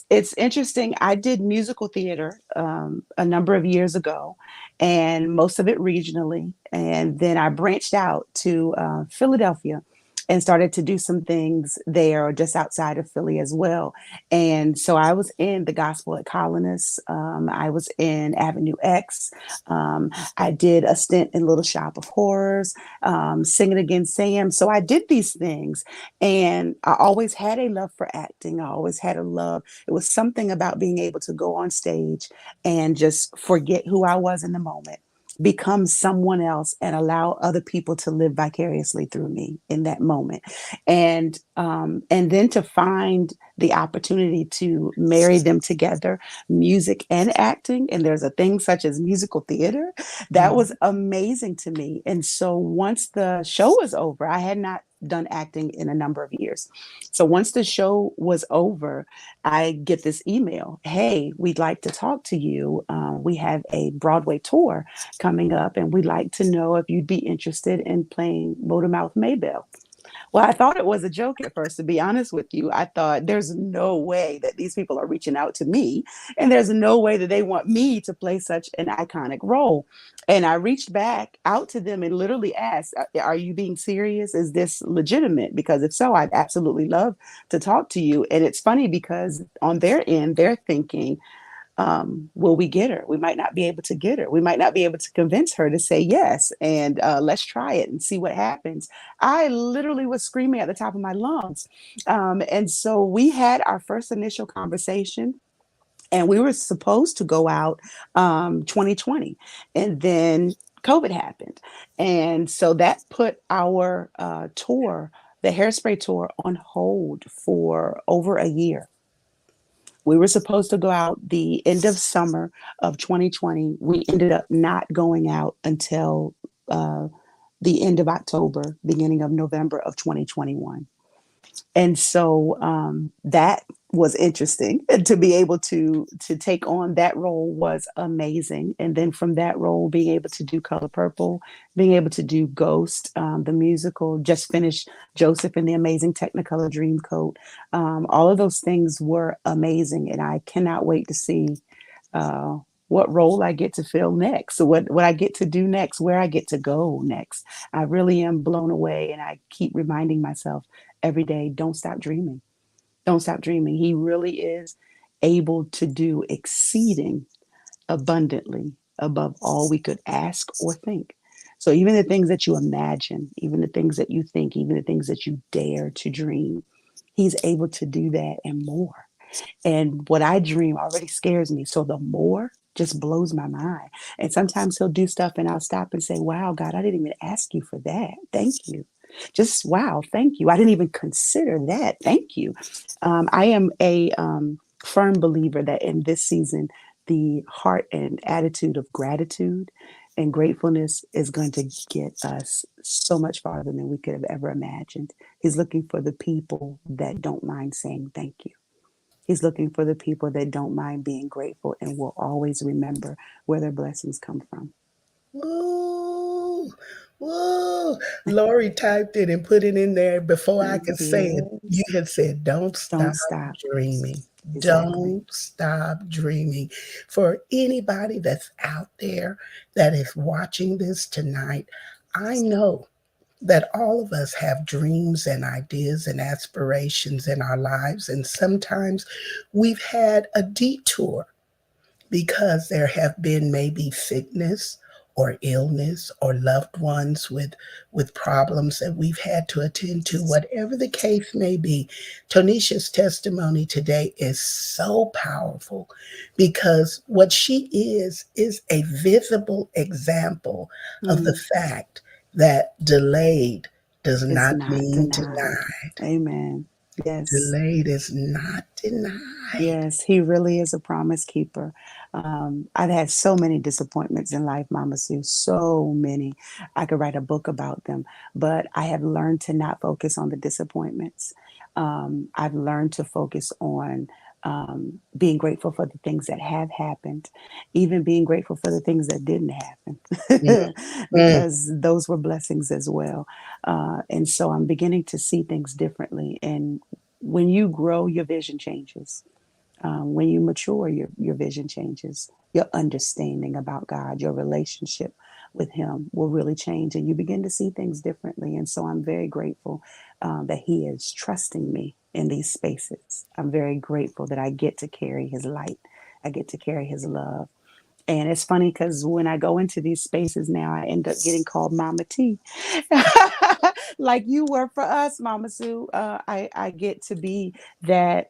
It's interesting. I did musical theater a number of years ago, and most of it regionally. And then I branched out to Philadelphia and started to do some things there just outside of Philly as well. And so I was in the Gospel at Colonists. I was in Avenue X. Um, I did a stint in Little Shop of Horrors, Singing Against Sam. So I did these things, and I always had a love for acting. I always had a love. It was something about being able to go on stage and just forget who I was in the moment, become someone else, and allow other people to live vicariously through me in that moment. And then to find the opportunity to marry them together, music and acting. And there's a thing such as musical theater that was Mhm. amazing to me. And so once the show was over, I had not done acting in a number of years. So once the show was over, I get this email. Hey, we'd like to talk to you. We have a Broadway tour coming up, and we'd like to know if you'd be interested in playing Motormouth Maybelle. Well, I thought it was a joke at first, to be honest with you. I thought there's no way that these people are reaching out to me, and there's no way that they want me to play such an iconic role. And I reached back out to them and literally asked, are you being serious? Is this legitimate? Because if so, I'd absolutely love to talk to you. And it's funny because on their end, they're thinking, will we get her? We might not be able to get her. We might not be able to convince her to say yes. And let's try it and see what happens. I literally was screaming at the top of my lungs. And so we had our first initial conversation, and we were supposed to go out 2020. And then COVID happened. And so that put our tour, the Hairspray tour, on hold for over a year. We were supposed to go out the end of summer of 2020. We ended up not going out until the end of October, beginning of November of 2021. And so that was interesting. And to be able to take on that role was amazing. And then from that role, being able to do Color Purple, being able to do Ghost, the musical, just finished Joseph and the Amazing Technicolor Dreamcoat. All of those things were amazing, and I cannot wait to see what role I get to fill next, what I get to do next, where I get to go next. I really am blown away, and I keep reminding myself every day, don't stop dreaming. Don't stop dreaming. He really is able to do exceeding abundantly above all we could ask or think. So even the things that you imagine, even the things that you think, even the things that you dare to dream, he's able to do that and more. And what I dream already scares me. So the more just blows my mind. And sometimes he'll do stuff and I'll stop and say, wow, God, I didn't even ask you for that. Thank you. Just wow, thank you. I didn't even consider that. Thank you. I am a firm believer that in this season, the heart and attitude of gratitude and gratefulness is going to get us so much farther than we could have ever imagined. He's looking for the people that don't mind saying thank you. He's looking for the people that don't mind being grateful and will always remember where their blessings come from. Woo, woo. Lori typed it and put it in there before I could say it. You had said, don't Don't stop stop. dreaming. Exactly. Don't stop dreaming. For anybody that's out there that is watching this tonight, I know that all of us have dreams and ideas and aspirations in our lives. And sometimes we've had a detour because there have been maybe sickness or illness or loved ones with problems that we've had to attend to, whatever the case may be. Toneisha's testimony today is so powerful because what she is a visible example of the fact that delayed does It's not not mean denied. denied. Amen. Yes. Delayed is not denied. Yes, he really is a promise keeper. I've had so many disappointments in life, Mama Sue, so many. I could write a book about them, but I have learned to not focus on the disappointments. I've learned to focus on being grateful for the things that have happened, even being grateful for the things that didn't happen, Mm. because those were blessings as well. And so I'm beginning to see things differently. And when you grow, your vision changes. When you mature, your vision changes. Your understanding about God, your relationship with Him will really change, and you begin to see things differently. And so I'm very grateful that He is trusting me in these spaces. I'm very grateful that I get to carry His light. I get to carry His love. And it's funny because when I go into these spaces now, I end up getting called Mama T, like you were for us, Mama Sue. I get to be that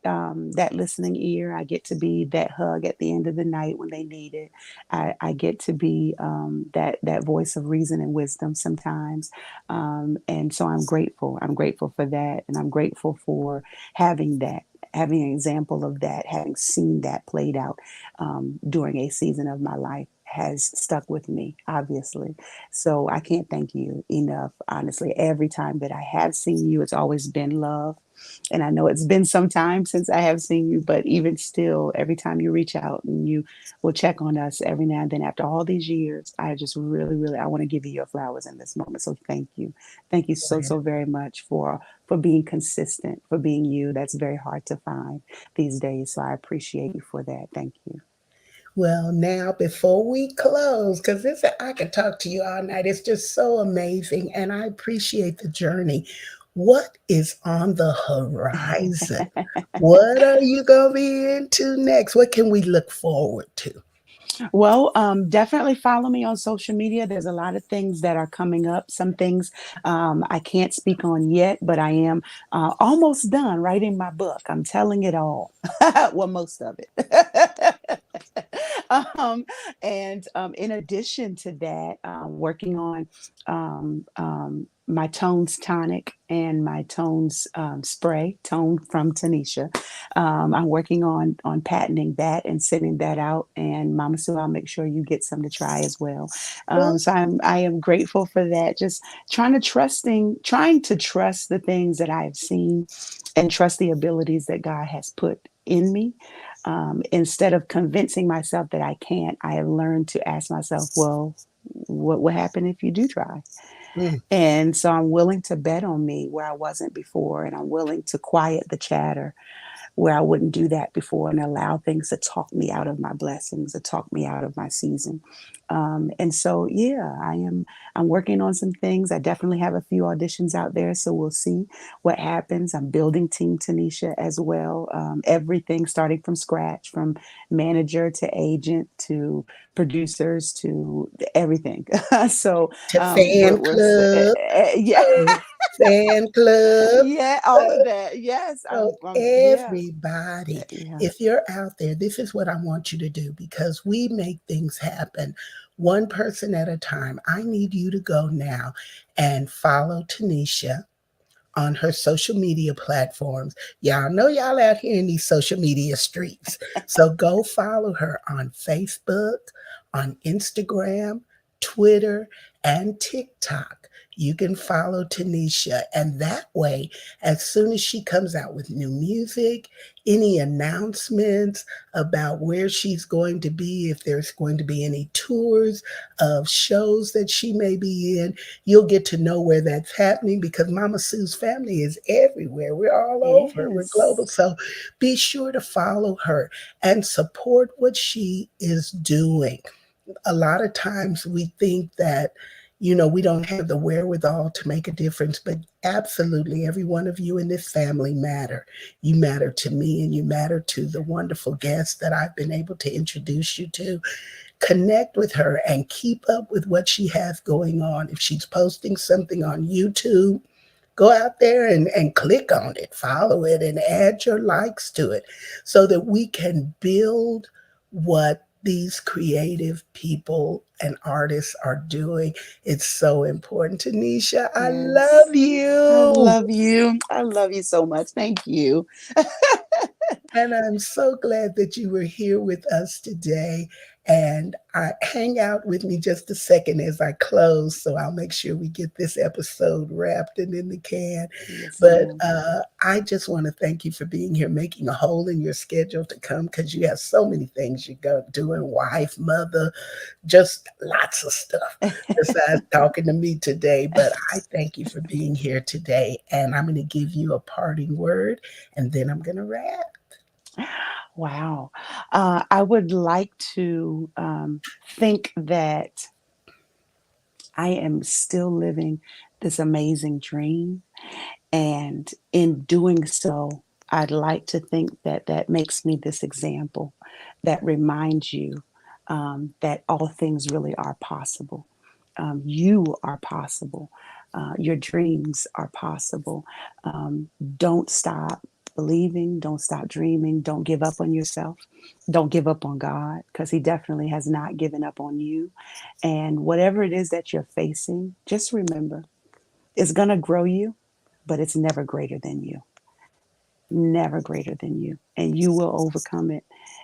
listening ear. I get to be that hug at the end of the night when they need it. I get to be that voice of reason and wisdom sometimes. And so I'm grateful. I'm grateful for that, and I'm grateful for having that. Having an example of that, having seen that played out during a season of my life has stuck with me, obviously. So I can't thank you enough. Honestly, every time that I have seen you, it's always been love. And I know it's been some time since I have seen you, but even still, every time you reach out and you will check on us every now and then after all these years, I just really, really, I want to give you your flowers in this moment. So thank you. Thank you so very much for being consistent, for being you. That's very hard to find these days. So I appreciate you for that. Thank you. Well, now before we close, because this I could talk to you all night. It's just so amazing, and I appreciate the journey. What is on the horizon? What are you going to be into next? What can we look forward to? Well, definitely follow me on social media. There's a lot of things that are coming up. Some things I can't speak on yet, but I am almost done writing my book. I'm telling it all. Well, most of it. And in addition to that, working on my Tones tonic and my Tones spray, Tone from Toneisha. I'm working on patenting that and sending that out. And Mama Sue, I'll make sure you get some to try as well. So I am grateful for that. Just trying to trust the things that I have seen and trust the abilities that God has put in me. Instead of convincing myself that I can't, I have learned to ask myself, well, what will happen if you do try? Mm. And so I'm willing to bet on me where I wasn't before, and I'm willing to quiet the chatter where I wouldn't do that before and allow things to talk me out of my blessings, to talk me out of my season. And so, yeah, I'm working on some things. I definitely have a few auditions out there, so we'll see what happens. I'm building Team Tanisha as well. Everything starting from scratch, from manager to agent to producers to everything. So To fan club. yeah, Oh, fan club. yeah, all of that. Yes, So, yeah, everybody, yeah. if you're out there, this is what I want you to do because we make things happen one person at a time. I need you to go now and follow Tanisha on her social media platforms. Y'all know y'all out here in these social media streets. So go follow her on Facebook, on Instagram, Twitter, and TikTok. You can follow Tanisha, and that way, as soon as she comes out with new music, any announcements about where she's going to be, if there's going to be any tours of shows that she may be in, you'll get to know where that's happening because Mama Sue's family is everywhere. We're all over. We're global. Yes. So be sure to follow her and support what she is doing. A lot of times we think that, we don't have the wherewithal to make a difference, but absolutely every one of you in this family matter. You matter to me and you matter to the wonderful guests that I've been able to introduce you to. Connect with her and keep up with what she has going on. If she's posting something on YouTube, go out there and click on it, follow it, and add your likes to it so that we can build what these creative people and artists are doing. It's so important. Tanisha, I Yes. love I you. love you. I love you so much. Thank you. And I'm so glad that you were here with us today. And hang out with me just a second as I close, so I'll make sure we get this episode wrapped and in the can. Yes, But ma'am. I just want to thank you for being here, making a hole in your schedule to come because you have so many things you go doing, wife, mother, just lots of stuff besides talking to me today. But I thank you for being here today. And I'm going to give you a parting word and then I'm going to wrap. Wow. I would like to think that I am still living this amazing dream. And in doing so, I'd like to think that that makes me this example that reminds you that all things really are possible. You are possible. Your dreams are possible. Don't stop believing. Don't stop dreaming. Don't give up on yourself. Don't give up on God because He definitely has not given up on you. And whatever it is that you're facing, just remember it's going to grow you, but it's never greater than you. Never greater than you. And you will overcome it.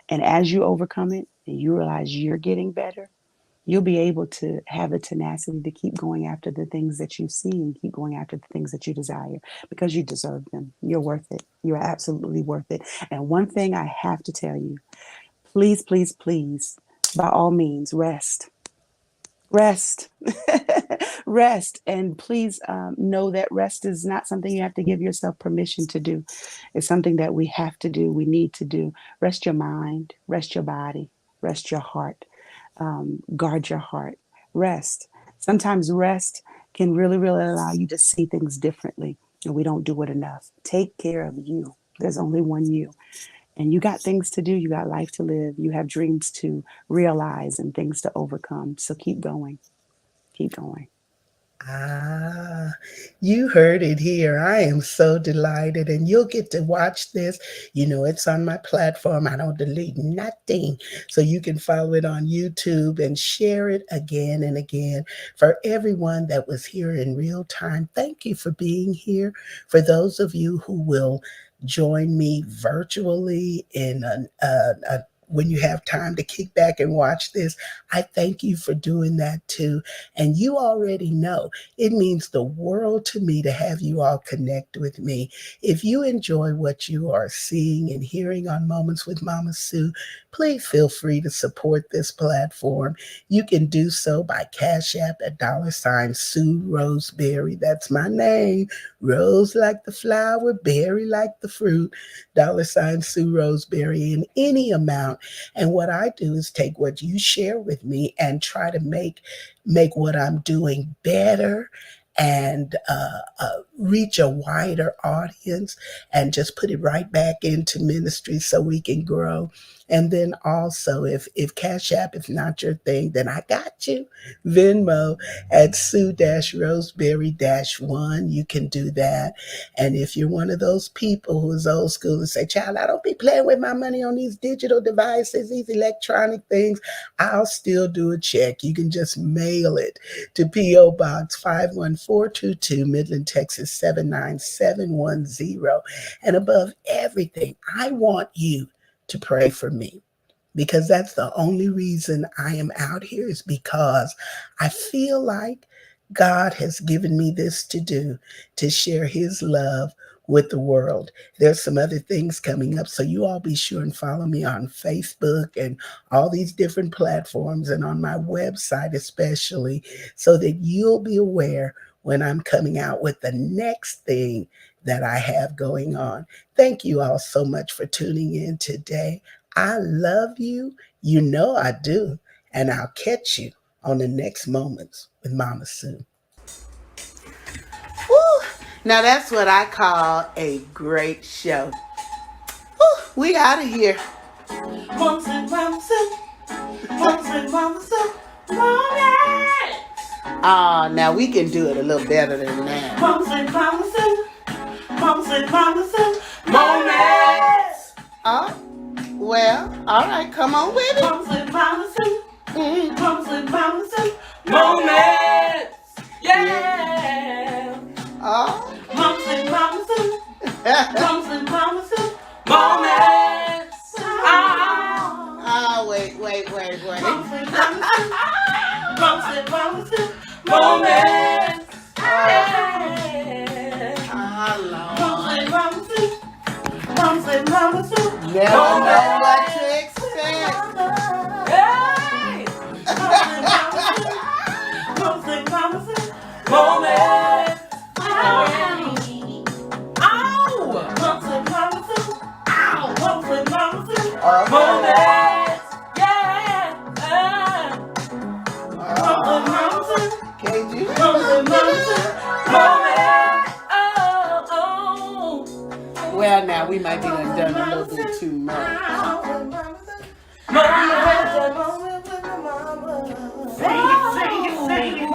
And as you overcome it and you realize you're getting better, you'll be able to have the tenacity to keep going after the things that you see and keep going after the things that you desire because you deserve them. You're worth it. You're absolutely worth it. And one thing I have to tell you, please, please, please, by all means, rest. Rest. Rest. And please know that rest is not something you have to give yourself permission to do. It's something that we have to do. We need to do. Rest your mind, rest your body, rest your heart, guard your heart, rest. Sometimes rest can really, really allow you to see things differently. and we don't do it enough. Take care of you. There's only one you. And you got things to do. You got life to live. You have dreams to realize and things to overcome. So keep going. Keep going. Ah, you heard it here. I am so delighted, and you'll get to watch this. You know, it's on my platform. I don't delete nothing. So you can follow it on YouTube and share it again and again. For everyone that was here in real time, thank you for being here. For those of you who will join me virtually in when you have time to kick back and watch this, I thank you for doing that too. And you already know it means the world to me to have you all connect with me. If you enjoy what you are seeing and hearing on Moments with Mama Sue, please feel free to support this platform. You can do so by Cash App at $Sue Roseberry. That's my name. Rose like the flower, berry like the fruit. $Sue Roseberry in any amount. And what I do is take what you share with me and try to make what I'm doing better and reach a wider audience and just put it right back into ministry so we can grow. And then also, if Cash App is not your thing, then I got you. Venmo at Sue-Roseberry-1. You can do that. And if you're one of those people who's old school and say, child, I don't be playing with my money on these digital devices, these electronic things, I'll still do a check. You can just mail it to P.O. Box 51422, Midland, Texas 79710. And above everything, I want you to pray for me, because that's the only reason I am out here, is because I feel like God has given me this to do, to share his love with the world. There's some other things coming up, so you all be sure and follow me on Facebook and all these different platforms, and on my website especially, so that you'll be aware when I'm coming out with the next thing that I have going on. Thank you all so much for tuning in today. I love you. You know I do. And I'll catch you on the next Moments with Mama Sue. Woo! Now that's what I call a great show. Woo! We out of here. Moments with Mama Sue. Moments with Mama Sue. Moments! Now we can do it a little better than that. Moments with Mama Sue. Moments with Mama Sue. Moments! Well, all right, come on with it. Moments with Mama Sue. Moments with Mama Sue. Moments! Yeah! Moments with Mama Sue. Moments with Mama Sue. Moments! Wait. Moments with Mama Sue. Moments with Mama Sue. Moments! Moments with Mama Sue. Never know what to expect. Hey! Moments with Mama Sue. Moments! Ow! Moments with Mama Sue. Ow! Moments with Mama Sue. Moments! Yeah! Moments with Mama Sue. Can't you? Moments with Mama Sue. Moments! Well, now we might be done a little bit too much. Sing it.